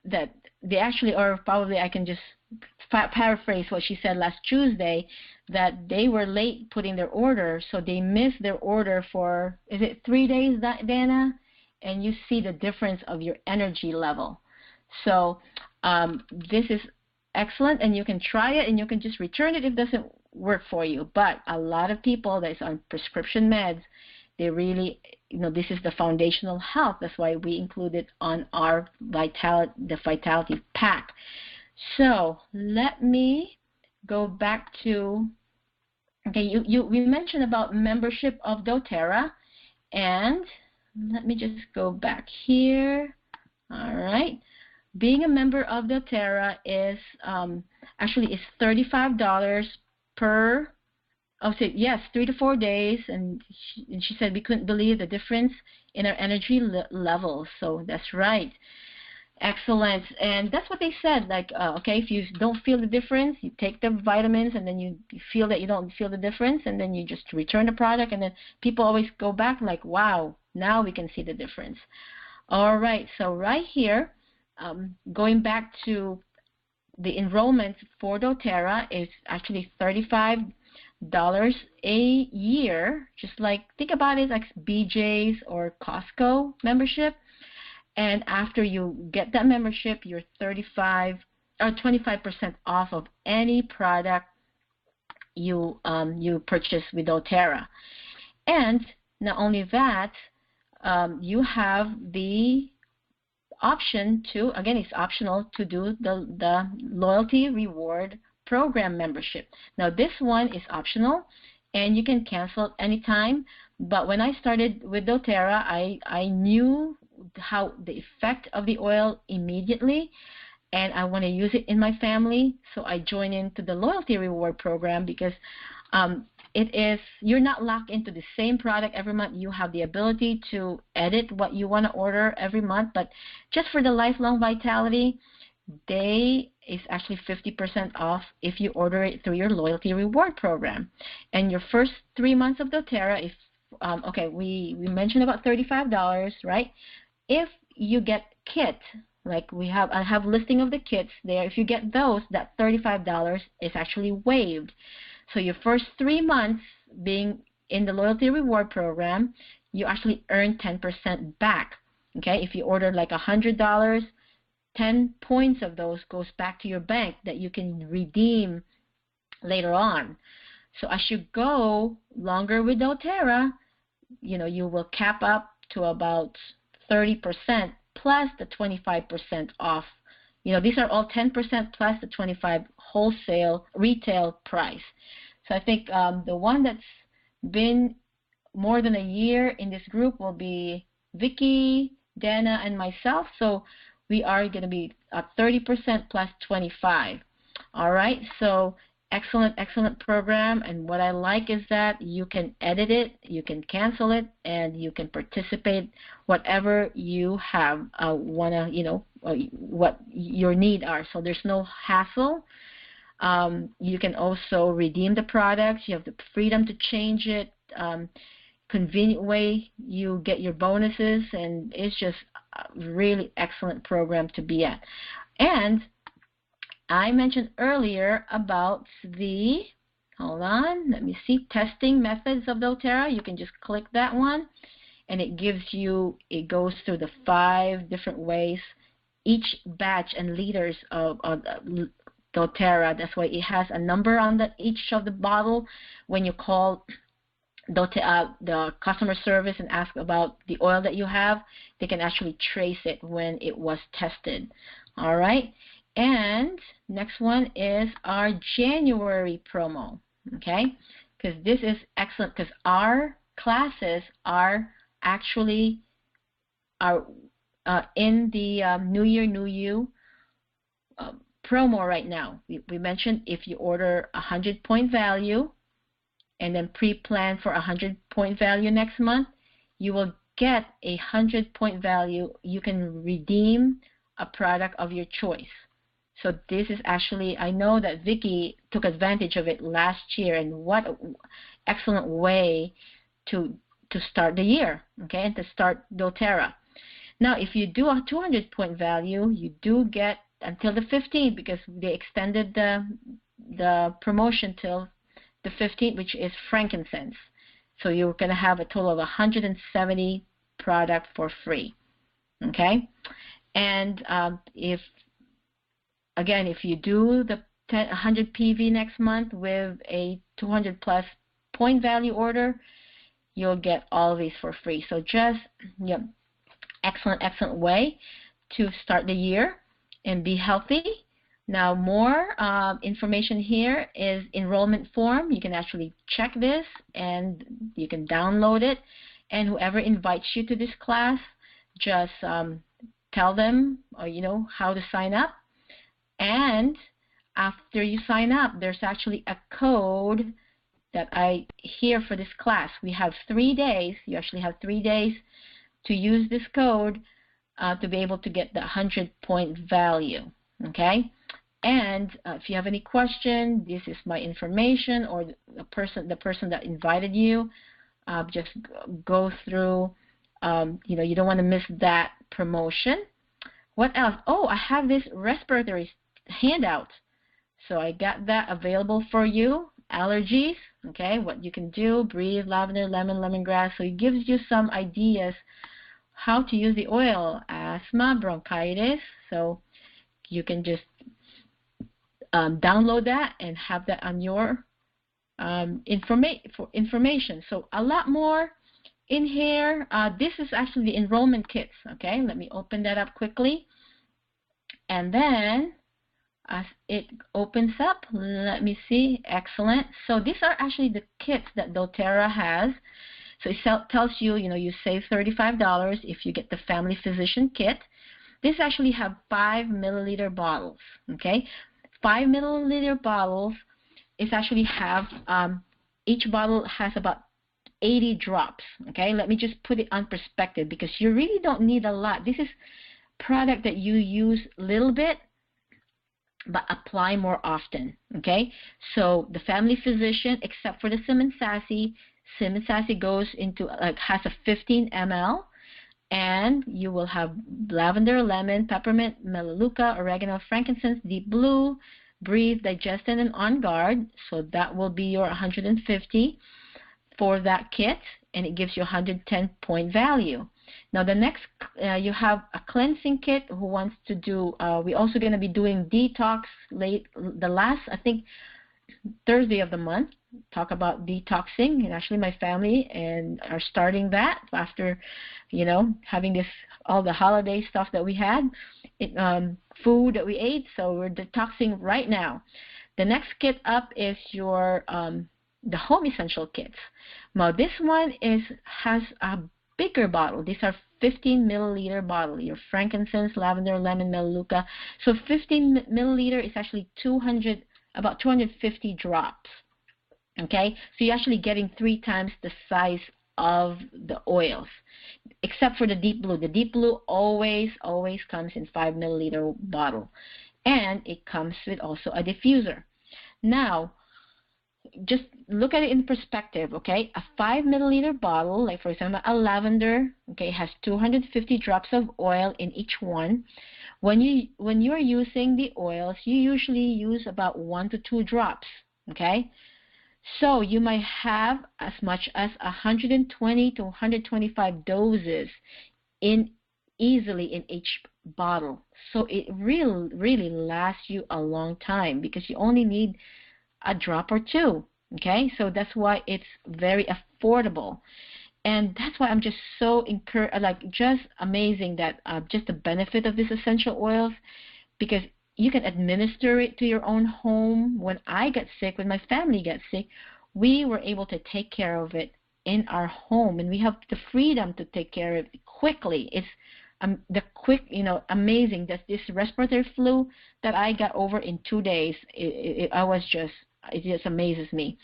that they actually, or probably I can just paraphrase what she said last Tuesday, that they were late putting their order, so they missed their order for, is it 3 days, Dana? And you see the difference of your energy level. So this is excellent, and you can try it, and you can just return it if it doesn't work for you. But a lot of people that's on prescription meds, they really, this is the foundational health. That's why we include it on our the Vitality Pack. So let me go back to, okay, we mentioned about membership of doTERRA, and let me just go back here. All right. Being a member of doTERRA is actually is $35 per, yes, 3 to 4 days, and she said we couldn't believe the difference in our energy levels. So that's right. Excellent. And that's what they said, like, okay, if you don't feel the difference, you take the vitamins, and then you feel that you don't feel the difference, and then you just return the product, and then people always go back like, wow, now we can see the difference. All right, so right here, going back to the enrollment for doTERRA is actually $35 a year, just like, think about it like BJ's or Costco membership. And after you get that membership, you're 25% off of any product you purchase with doTERRA. And not only that, you have the option to, again, it's optional to do the loyalty reward program membership. Now this one is optional, and you can cancel anytime. But when I started with doTERRA, I knew how the effect of the oil immediately, and I want to use it in my family, so I joined into the loyalty reward program, because you're not locked into the same product every month. You have the ability to edit what you want to order every month, but just for the Lifelong Vitality, is actually 50% off if you order it through your loyalty reward program. And your first 3 months of doTERRA, okay, we mentioned about $35, right? If you get kit, like I have listing of the kits there. If you get those, that $35 is actually waived. So your first 3 months being in the loyalty reward program, you actually earn 10% back. Okay, if you order like $100, 10 points of those goes back to your bank that you can redeem later on. So as you go longer with doTERRA, you will cap up to about 30% plus the 25% off. These are all 10% plus the 25% wholesale retail price. So I think the one that's been more than a year in this group will be Vicky, Dana, and myself. So we are going to be at 30% plus 25%. All right. So excellent program, and what I like is that you can edit it, you can cancel it, and you can participate whatever you have what your need are. So there's no hassle. You can also redeem the products. You have the freedom to change it. Convenient way you get your bonuses, and it's just a really excellent program to be at. And I mentioned earlier about the, hold on, let me see, testing methods of doTERRA. You can just click that one, and it goes through the 5 different ways, each batch and liters of doTERRA. That's why it has a number on each of the bottle. When you call the customer service and ask about the oil that you have, they can actually trace it when it was tested. All right. And next one is our January promo, okay? Because this is excellent because our classes are actually in the New Year, New You promo right now. We mentioned if you order 100-point value and then pre-plan for 100-point value next month, you will get 100-point value. You can redeem a product of your choice. So this is actually, I know that Vicki took advantage of it last year, and what an excellent way to start the year, okay, and to start doTERRA. Now, if you do a 200-point value, you do get until the 15th, because they extended the promotion till the 15th, which is frankincense. So you're going to have a total of 170 products for free, okay? And if you do the 100 PV next month with a 200+ point value order, you'll get all these for free. So just, excellent way to start the year and be healthy. Now, more information here is enrollment form. You can actually check this and you can download it. And whoever invites you to this class, just tell them how to sign up. And after you sign up, there's actually a code that I hear for this class. We have 3 days. You actually have 3 days to use this code to be able to get the 100-point value. Okay? And if you have any question, this is my information, or the person that invited you. Just go through. You don't want to miss that promotion. What else? Oh, I have this respiratory handout. So I got that available for you. Allergies, okay, what you can do, breathe, lavender, lemon, lemongrass. So it gives you some ideas how to use the oil. Asthma, bronchitis. So you can just download that and have that on your information. So a lot more in here. This is actually the enrollment kits. Okay, let me open that up quickly. And then as it opens up, let me see. Excellent. So these are actually the kits that doTERRA has. So it tells you, you save $35 if you get the Family Physician kit. This actually have 5 milliliter bottles. Okay, 5 milliliter bottles. It actually have each bottle has about 80 drops. Okay, let me just put it on perspective because you really don't need a lot. This is product that you use a little bit but apply more often. Okay, so the Family Physician, except for the Sim & Sassy goes into has a 15 ml, and you will have lavender, lemon, peppermint, melaleuca, oregano, frankincense, deep blue, breathe, digestin, and on guard. So that will be your 150 for that kit, and it gives you 110-point value. Now the next, you have a cleansing kit. Who wants to do? We're also going to be doing detox the last, I think, Thursday of the month. Talk about detoxing, and actually my family and are starting that after, having all the holiday stuff that we had, food that we ate. So we're detoxing right now. The next kit up is your the Home Essential kits. Now this one has a bigger bottle. These are 15 milliliter bottle. Your frankincense, lavender, lemon, melaleuca. So 15 milliliter is actually about 250 drops. Okay, so you're actually getting 3 times the size of the oils, except for the deep blue. The deep blue always comes in 5 milliliter bottle, and it comes with also a diffuser. Now, just look at it in perspective. Okay, a 5 milliliter bottle, like for example a lavender, okay, has 250 drops of oil in each one. When you are using the oils, you usually use about 1 to 2 drops. Okay, so you might have as much as 120 to 125 doses easily in each bottle. So it really lasts you a long time because you only need a drop or 2. Okay, so that's why it's very affordable, and that's why I'm just so just amazing that just the benefit of these essential oils, because you can administer it to your own home. When I got sick, when my family got sick, we were able to take care of it in our home, and we have the freedom to take care of it quickly. It's the quick, amazing. That this respiratory flu that I got over in 2 days, it just amazes me.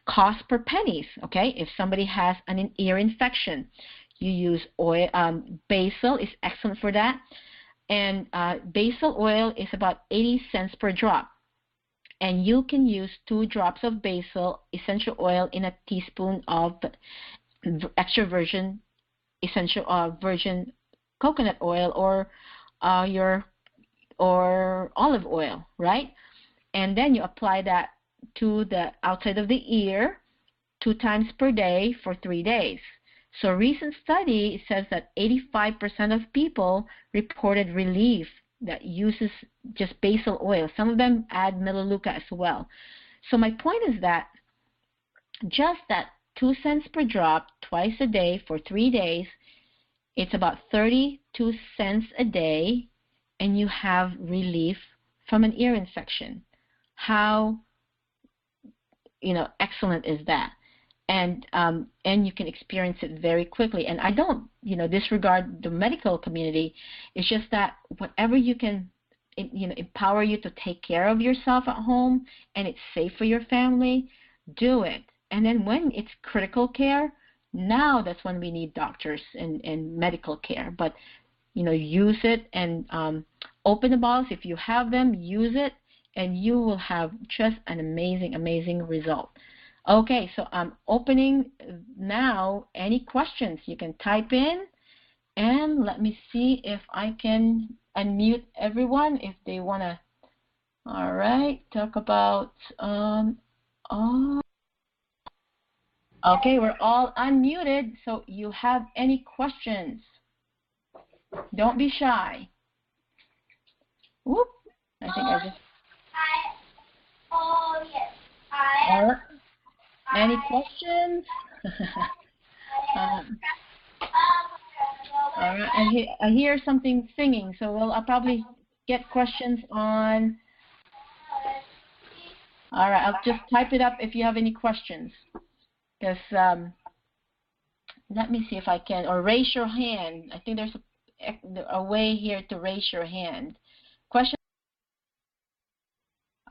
Cost per pennies, okay? If somebody has an ear infection, you use oil. Basil is excellent for that. And basil oil is about 80 cents per drop. And you can use 2 drops of basil essential oil in a teaspoon of extra virgin virgin coconut oil or olive oil, right? And then you apply that to the outside of the ear 2 times per day for 3 days. So a recent study says that 85% of people reported relief that uses just basil oil. Some of them add melaleuca as well. So my point is that just that 2 cents per drop twice a day for 3 days, it's about 32 cents a day, and you have relief from an ear infection. How excellent is that? And you can experience it very quickly. And I don't disregard the medical community. It's just that whatever you can empower you to take care of yourself at home and it's safe for your family, do it. And then when it's critical care, now that's when we need doctors and medical care. But use it and open the bottles if you have them. Use it, and you will have just an amazing result. Okay, so I'm opening now. Any questions you can type in, and let me see if I can unmute everyone if they want to. All right, talk about okay, we're all unmuted, so you have any questions? Don't be shy. Whoop, I think I just... yes. All right. Any questions? All right, I hear something singing, so I'll probably get questions on... All right, I'll just type it up if you have any questions. Because let me see if I can, or raise your hand. I think there's a way here to raise your hand. Question?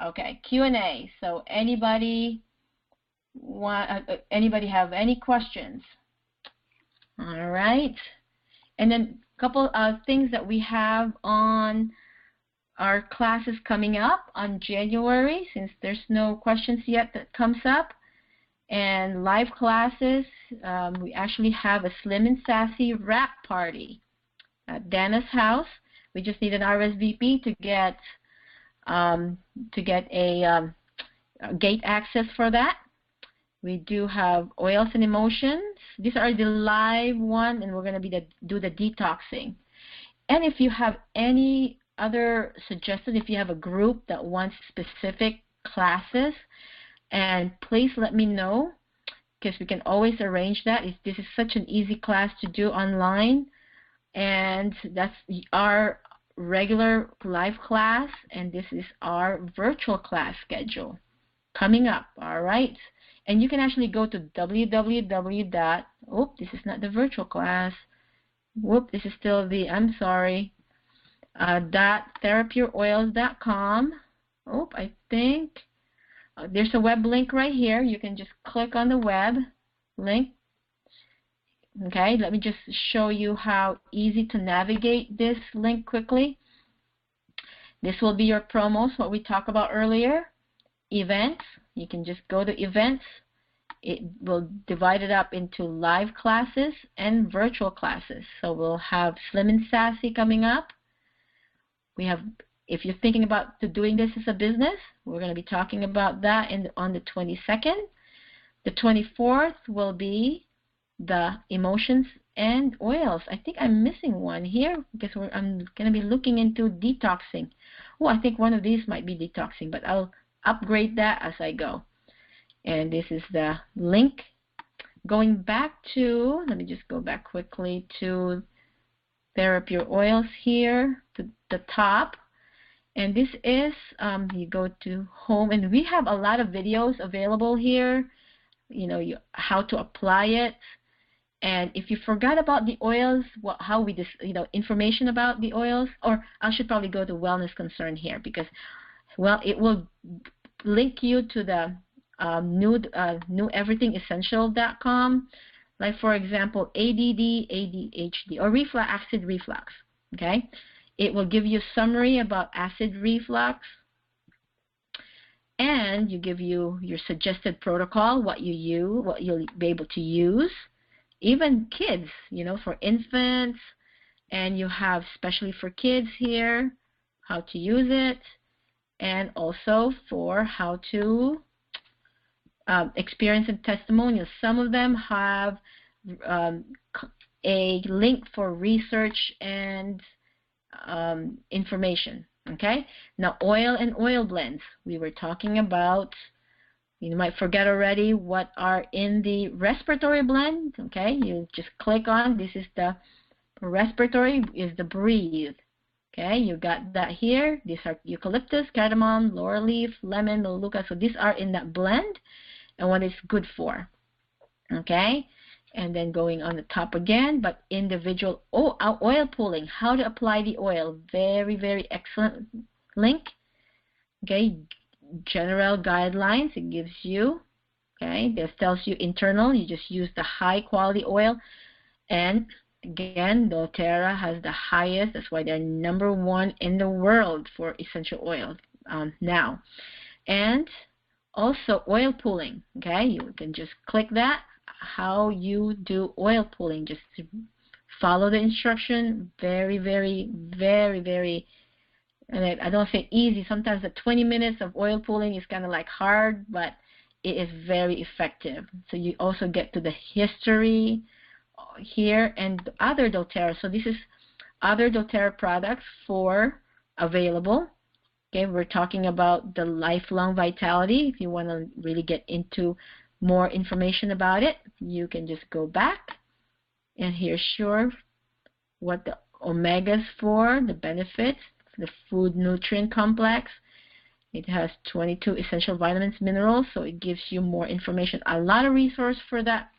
Okay, Q&A. So anybody have any questions? All right. And then a couple of things that we have on our classes coming up on January, since there's no questions yet that comes up. And live classes, we actually have a Slim and Sassy wrap party at Dana's house. We just need an RSVP to get a gate access for that. We do have Oils and Emotions. These are the live one, and we're going to do the detoxing. And if you have any other suggestions, if you have a group that wants specific classes, and please let me know, because we can always arrange that. This is such an easy class to do online, and that's our regular live class, and this is our virtual class schedule coming up, all right? And you can actually go to www. This is not the virtual class. This is still the, I'm sorry, .therapureoils.com. I think there's a web link right here. You can just click on the web link. Okay, let me just show you how easy to navigate this link quickly. This will be your promos, what we talked about earlier. Events, you can just go to events. It will divide it up into live classes and virtual classes. So we'll have Slim and Sassy coming up. We have, if you're thinking about doing this as a business, we're going to be talking about that on the 22nd. The 24th will be the emotions and oils. I think I'm missing one here because I'm going to be looking into detoxing. I think one of these might be detoxing, but I'll upgrade that as I go. And this is the link. Going back to, let me just go back quickly to TheraPure Oils here, to the top. And this is, you go to home, and we have a lot of videos available here, you know, how to apply it. And if you forgot about the oils, how we you know, information about the oils, or I should probably go to Wellness Concern here, because, well, it will link you to the neweverythingessential.com. Like, for example, ADD, ADHD, or acid reflux. Okay, it will give you a summary about acid reflux, and you give you your suggested protocol, what you'll be able to use. Even kids, you know, for infants, and you have especially for kids here how to use it, and also for how to experience and testimonials. Some of them have a link for research and information. Okay, now oil and oil blends. We were talking about, you might forget already what are in the respiratory blend. Okay, you just click on, this is the respiratory, is the breathe. Okay, you got that here. These are eucalyptus, cardamom, laurel leaf, lemon, melaleuca. So these are in that blend and what it's good for. Okay, and then going on the top again, but individual oil pulling, how to apply the oil. Very, very excellent link. Okay, general guidelines it gives you. Okay, this tells you internal, you just use the high quality oil, and again, doTERRA has the highest, that's why they're #1 in the world for essential oils now. And also oil pulling. Okay, you can just click that, how you do oil pulling. Just follow the instruction. Very, very, very, very, and I don't say easy. Sometimes the 20 minutes of oil pulling is kind of like hard, but it is very effective. So you also get to the history here and other doTERRA. So this is other doTERRA products for available. Okay, we're talking about the lifelong vitality. If you want to really get into more information about it, you can just go back, and here's what the omegas for, the benefits, the food nutrient complex. It has 22 essential vitamins, minerals, so it gives you more information. A lot of resource for that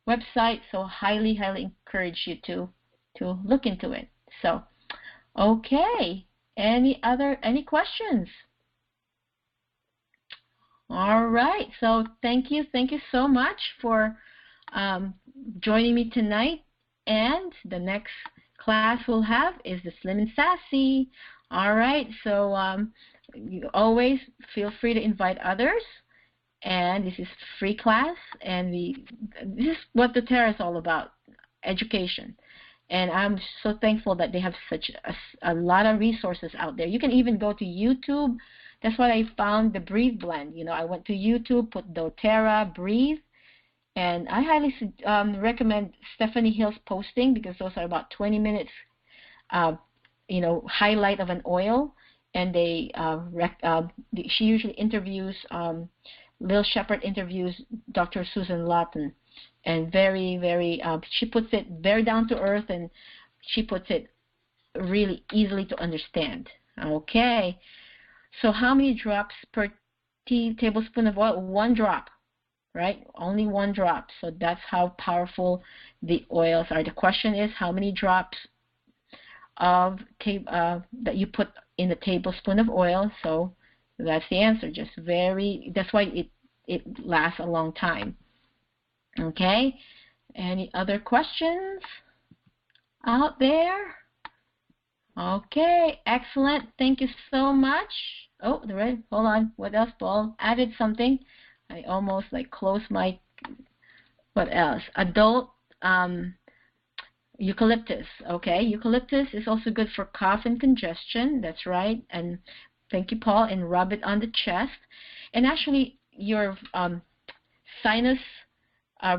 website, so highly, highly encourage you to look into it. So, okay, any questions? All right, so thank you so much for joining me tonight, and the next class we'll have is the Slim and Sassy. All right, so you always feel free to invite others, and this is free class, and this is what doTERRA is all about, education. And I'm so thankful that they have such a lot of resources out there. You can even go to YouTube. That's why I found the Breathe blend. You know, I went to YouTube, put doTERRA Breathe, and I highly recommend Stephanie Hill's posting, because those are about 20 minutes, you know, highlight of an oil, and she usually interviews, Lil Shepherd interviews Dr. Susan Lawton, and very, very, she puts it very down to earth, and she puts it really easily to understand. Okay, so how many drops per tablespoon of oil? 1 drop, right? Only 1 drop. So that's how powerful the oils are. The question is how many drops of that you put in a tablespoon of oil. So that's the answer. Just that's why it lasts a long time. Okay, any other questions out there? Okay, excellent. Thank you so much. Oh, hold on. What else? Paul added something. I almost closed my. What else? Adult eucalyptus. Okay, eucalyptus is also good for cough and congestion. That's right. And thank you, Paul. And rub it on the chest. And actually, your sinus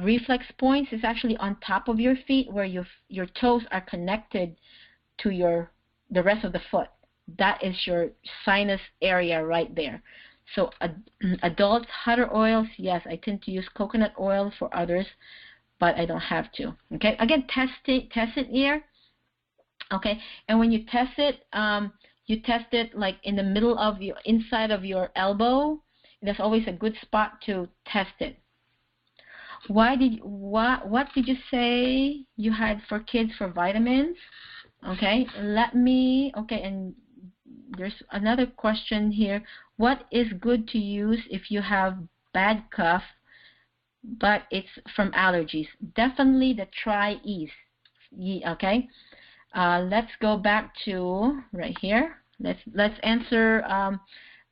reflex points is actually on top of your feet, where your toes are connected to the rest of the foot. That is your sinus area right there. So adult hotter oils, yes, I tend to use coconut oil for others, but I don't have to. Okay, again, test it here. Okay, and when you test it, you test it like in the middle of your, inside of your elbow. That's always a good spot to test it. What did you say you had for kids for vitamins? Okay, and there's another question here. What is good to use if you have bad cough, but it's from allergies? Definitely the Tri-Ease. Okay, let's go back to right here. Let's answer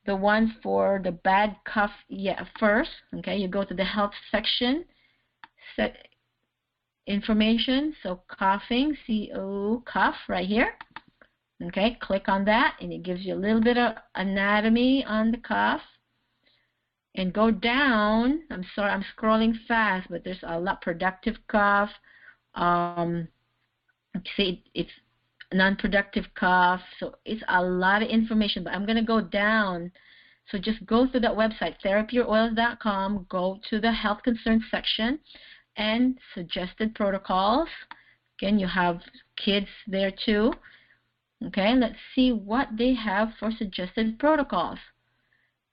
the one for the bad cough first. Okay, you go to the health section, set information. So coughing, CO, cough right here. Okay, click on that, and it gives you a little bit of anatomy on the cough. And go down. I'm sorry, I'm scrolling fast, but there's a lot. Productive cough. See, it's non-productive cough. So it's a lot of information, but I'm going to go down. So just go to that website, therapyourOils.com, go to the health concerns section, and suggested protocols. Again, you have kids there too. Okay, let's see what they have for suggested protocols.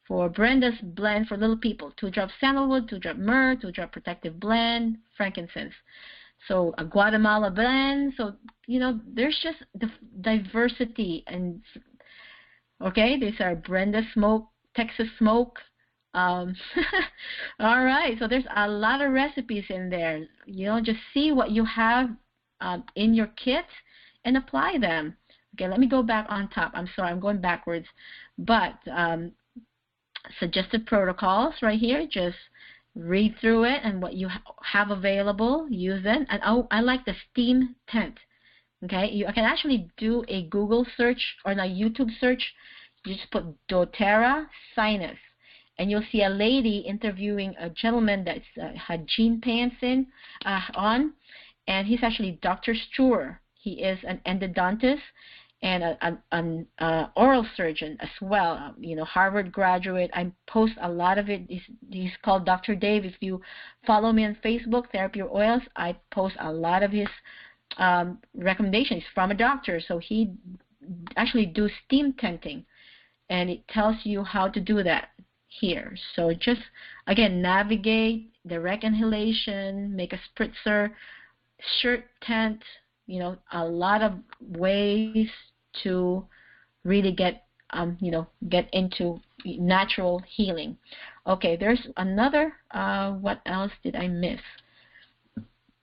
For Brenda's blend for little people, 2 drops sandalwood, 2 drop myrrh, 2 drop protective blend, frankincense. So a Guatemala blend. So, you know, there's just the diversity. And okay, these are Brenda Smoke, Texas Smoke. All right, so there's a lot of recipes in there. You know, just see what you have in your kit and apply them. Okay, let me go back on top. I'm sorry, I'm going backwards. But suggested protocols right here, just read through it and what you have available, use it. And I like the steam tent. Okay, you can actually do a Google search or a YouTube search. You just put doTERRA sinus, and you'll see a lady interviewing a gentleman that's had jean pants on, and he's actually Dr. Struer. He is an endodontist and an oral surgeon as well. You know, Harvard graduate. I post a lot of it. He's called Dr. Dave. If you follow me on Facebook, Therapy Your Oils, I post a lot of his recommendations from a doctor. So he actually do steam tenting, and it tells you how to do that here. So just, again, navigate, direct inhalation, make a spritzer, shirt tent, you know, a lot of ways to really get, get into natural healing. Okay, there's another, what else did I miss?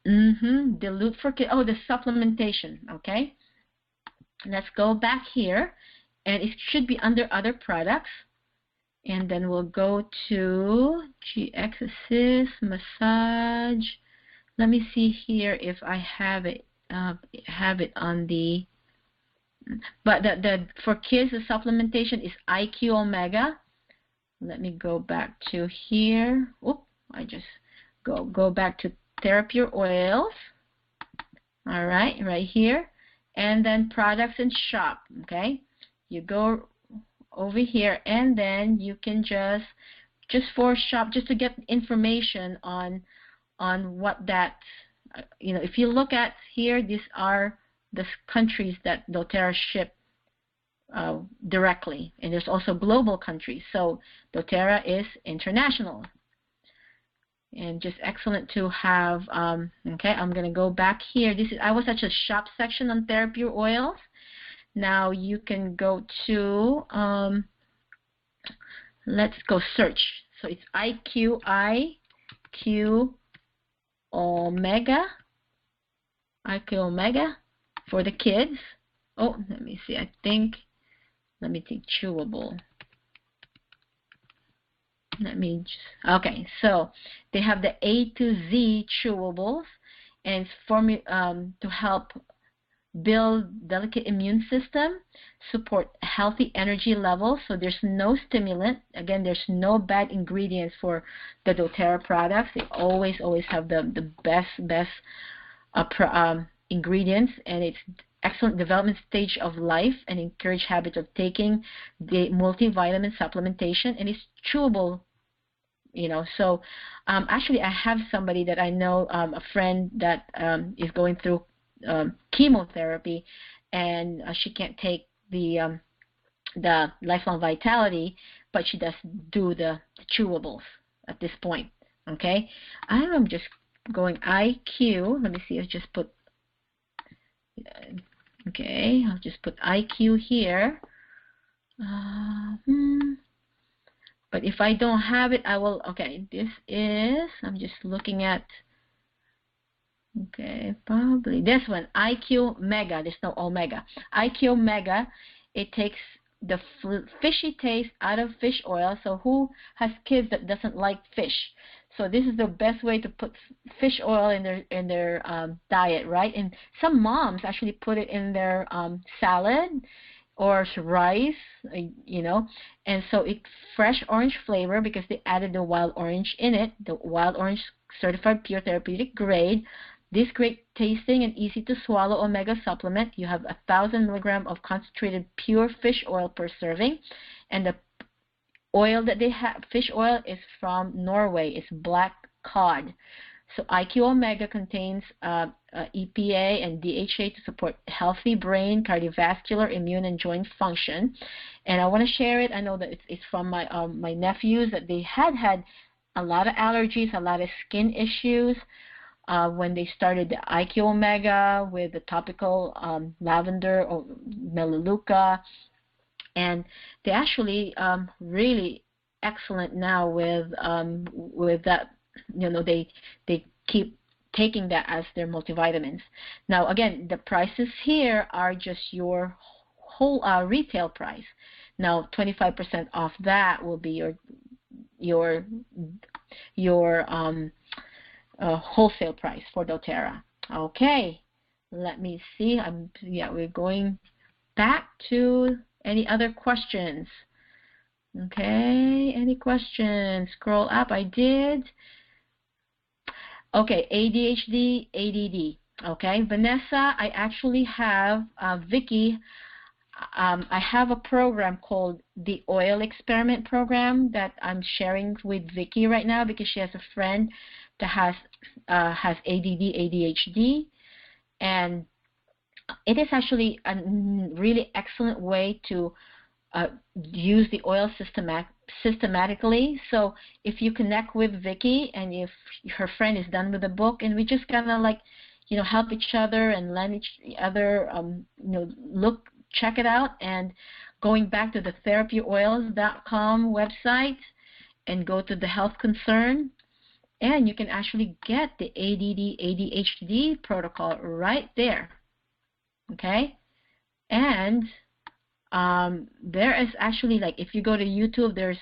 Dilute for kids. Oh, the supplementation, okay. Let's go back here, and it should be under other products. And then we'll go to GX Assist, massage. Let me see here if I have it on the, but the for kids the supplementation is IQ Omega. Let me go back to here. I just go back to Therapy Your Oils. All right, right here, and then products and shop. Okay, you go over here, and then you can just for shop, just to get information on what that, if you look at here, these are the countries that doTERRA ship directly, and there's also global countries. So doTERRA is international, and just excellent to have. Okay, I'm going to go back here. I was at a shop section on Therapy Your Oils. Now you can go to, let's go search. So it's IQ Omega for the kids. Oh, let me see. Let me take chewable. Okay, so they have the A to Z chewables, and it's to help build delicate immune system, support healthy energy levels. So there's no stimulant. Again, there's no bad ingredients for the doTERRA products. They always have the best ingredients, and it's excellent development stage of life, and encourage habit of taking the multivitamin supplementation, and it's chewable. So actually I have somebody that I know, a friend that is going through chemotherapy, and she can't take the the Lifelong Vitality, but she does do the chewables at this point. Okay, I'm just going IQ. Let me see. I just put. Okay, I'll just put IQ here. But if I don't have it, I will. Okay, this is. I'm just looking at. Okay, probably this one, IQ Mega. There's no Omega. IQ Mega. It takes the fishy taste out of fish oil. So who has kids that doesn't like fish? So this is the best way to put fish oil in their diet, right? And some moms actually put it in their salad or rice, you know. And so it's fresh orange flavor because they added the wild orange in it, the wild orange certified pure therapeutic grade. This great tasting and easy to swallow omega supplement. You have 1,000 milligrams of concentrated pure fish oil per serving, and the oil that they have, fish oil, is from Norway. It's black cod. So IQ Omega contains EPA and DHA to support healthy brain, cardiovascular, immune, and joint function. And I want to share it. I know that it's from my my nephews that they had a lot of allergies, a lot of skin issues. When they started the IQ Omega with the topical lavender or melaleuca, and they actually really excellent now with that. You know, they keep taking that as their multivitamins. Now again, the prices here are just your whole retail price. Now 25% off that will be your wholesale price for doTERRA. Okay, let me see. We're going back to any other questions. Okay, any questions? Scroll up. I did. Okay, ADHD, ADD. Okay, Vanessa, I actually have Vicky. I have a program called the Oil Experiment Program that I'm sharing with Vicky right now because she has a friend that has ADD, ADHD, and it is actually a really excellent way to use the oil systematically. So if you connect with Vicky and if her friend is done with the book, and we just kind of like, you know, help each other and lend each other, you know, check it out. And going back to the therapyoils.com website and go to the health concern, and you can actually get the ADD, ADHD protocol right there. Okay? And there is actually, like, if you go to YouTube, there's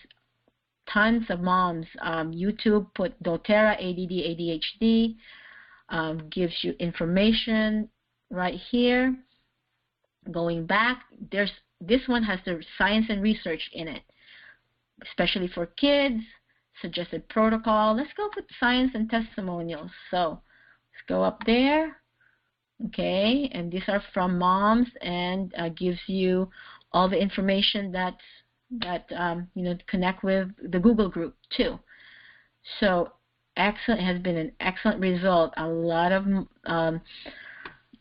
tons of moms. YouTube put doTERRA ADD, ADHD, gives you information right here. Going back, this one has the science and research in it, especially for kids. Suggested protocol. Let's go with science and testimonials. So let's go up there. Okay, and these are from moms, and gives you all the information that you know, connect with the Google group too. So excellent, has been an excellent result. A lot of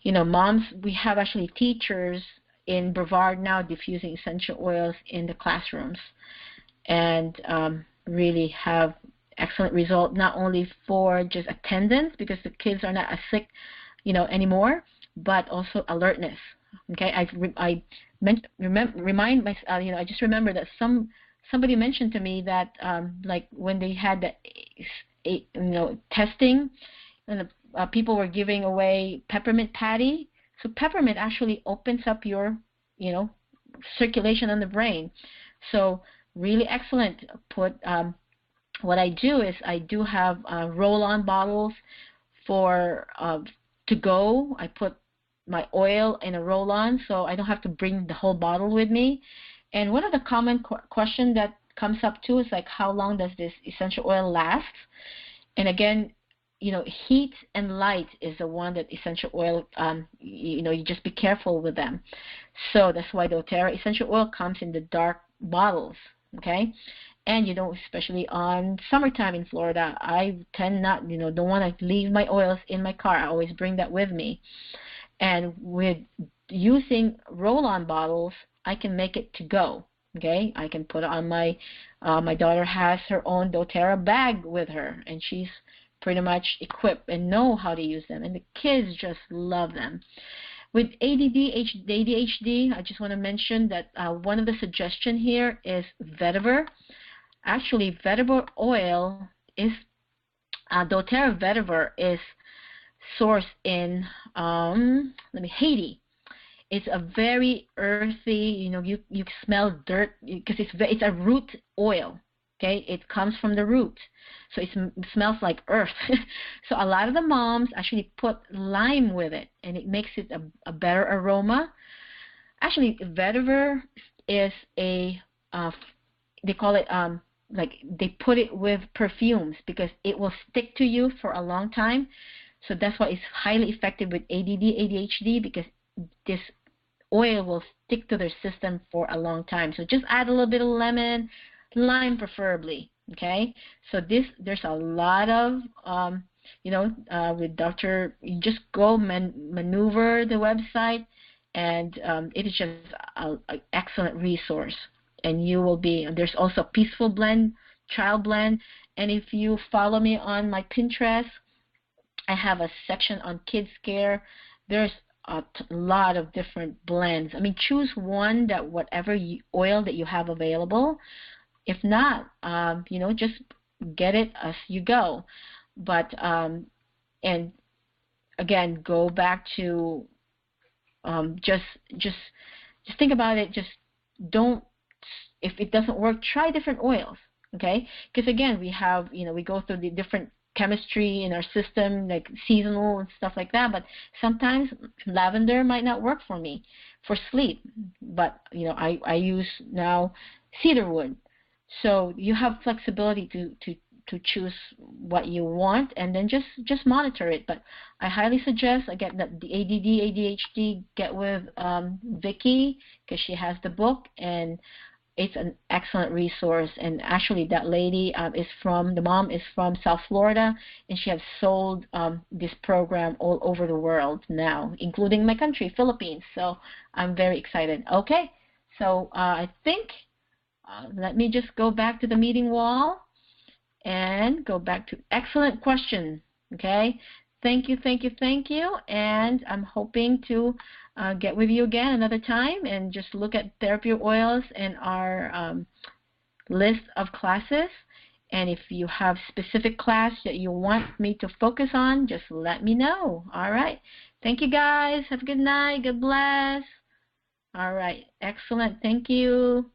you know, moms. We have actually teachers in Brevard now diffusing essential oils in the classrooms, and really have excellent result, not only for just attendance because the kids are not as sick, you know, anymore, but also alertness. Okay, I remind myself, you know, I just remember that somebody mentioned to me that like when they had the you know, testing, and people were giving away peppermint patty. So peppermint actually opens up your, you know, circulation in the brain. So really excellent. Put what I do is I do have roll-on bottles for to go. I put my oil in a roll-on, so I don't have to bring the whole bottle with me. And one of the common question that comes up too is like, how long does this essential oil last? And again, you know, heat and light is the one that essential oil, you know, you just be careful with them. So that's why doTERRA essential oil comes in the dark bottles, okay? And you know, especially on summertime in Florida, I tend not, you know, don't want to leave my oils in my car. I always bring that with me. And with using roll-on bottles, I can make it to go. Okay, I can put it on my, my daughter has her own doTERRA bag with her, and she's pretty much equipped and know how to use them, and the kids just love them. With ADHD, I just want to mention that one of the suggestions here is vetiver. Actually, vetiver oil is, doTERRA vetiver is sourced in Haiti. It's a very earthy, you smell dirt because it's a root oil. Okay, it comes from the root, so it smells like earth. So a lot of the moms actually put lime with it, and it makes it a better aroma. Actually, vetiver is a they call it like they put it with perfumes because it will stick to you for a long time. So that's why it's highly effective with ADD, ADHD, because this oil will stick to their system for a long time. So just add a little bit of lemon, lime preferably. Okay. So there's a lot of with Dr. You just go maneuver the website, and it is just an excellent resource. And you will be. There's also Peaceful Blend, Child Blend, and if you follow me on my Pinterest, I have a section on kids care. There's a lot of different blends. I mean, choose one that whatever oil that you have available. If not, just get it as you go. But and again, go back to just think about it. Just don't. If it doesn't work, try different oils. Okay? Because again, we have we go through the different chemistry in our system, like seasonal and stuff like that, but sometimes lavender might not work for me for sleep, but I use now cedarwood. So you have flexibility to choose what you want, and then just monitor it. But I highly suggest, again, that the ADD, ADHD, get with Vicki, because she has the book, and it's an excellent resource. And actually, that lady the mom is from South Florida, and she has sold this program all over the world now, including my country, Philippines. So I'm very excited. Okay, so I think let me just go back to the meeting wall and go back to excellent question. Okay, thank you, thank you, thank you, and I'm hoping to get with you again another time and just look at therapy oils and our list of classes. And if you have specific class that you want me to focus on, just let me know. All right. Thank you, guys. Have a good night. God bless. All right. Excellent. Thank you.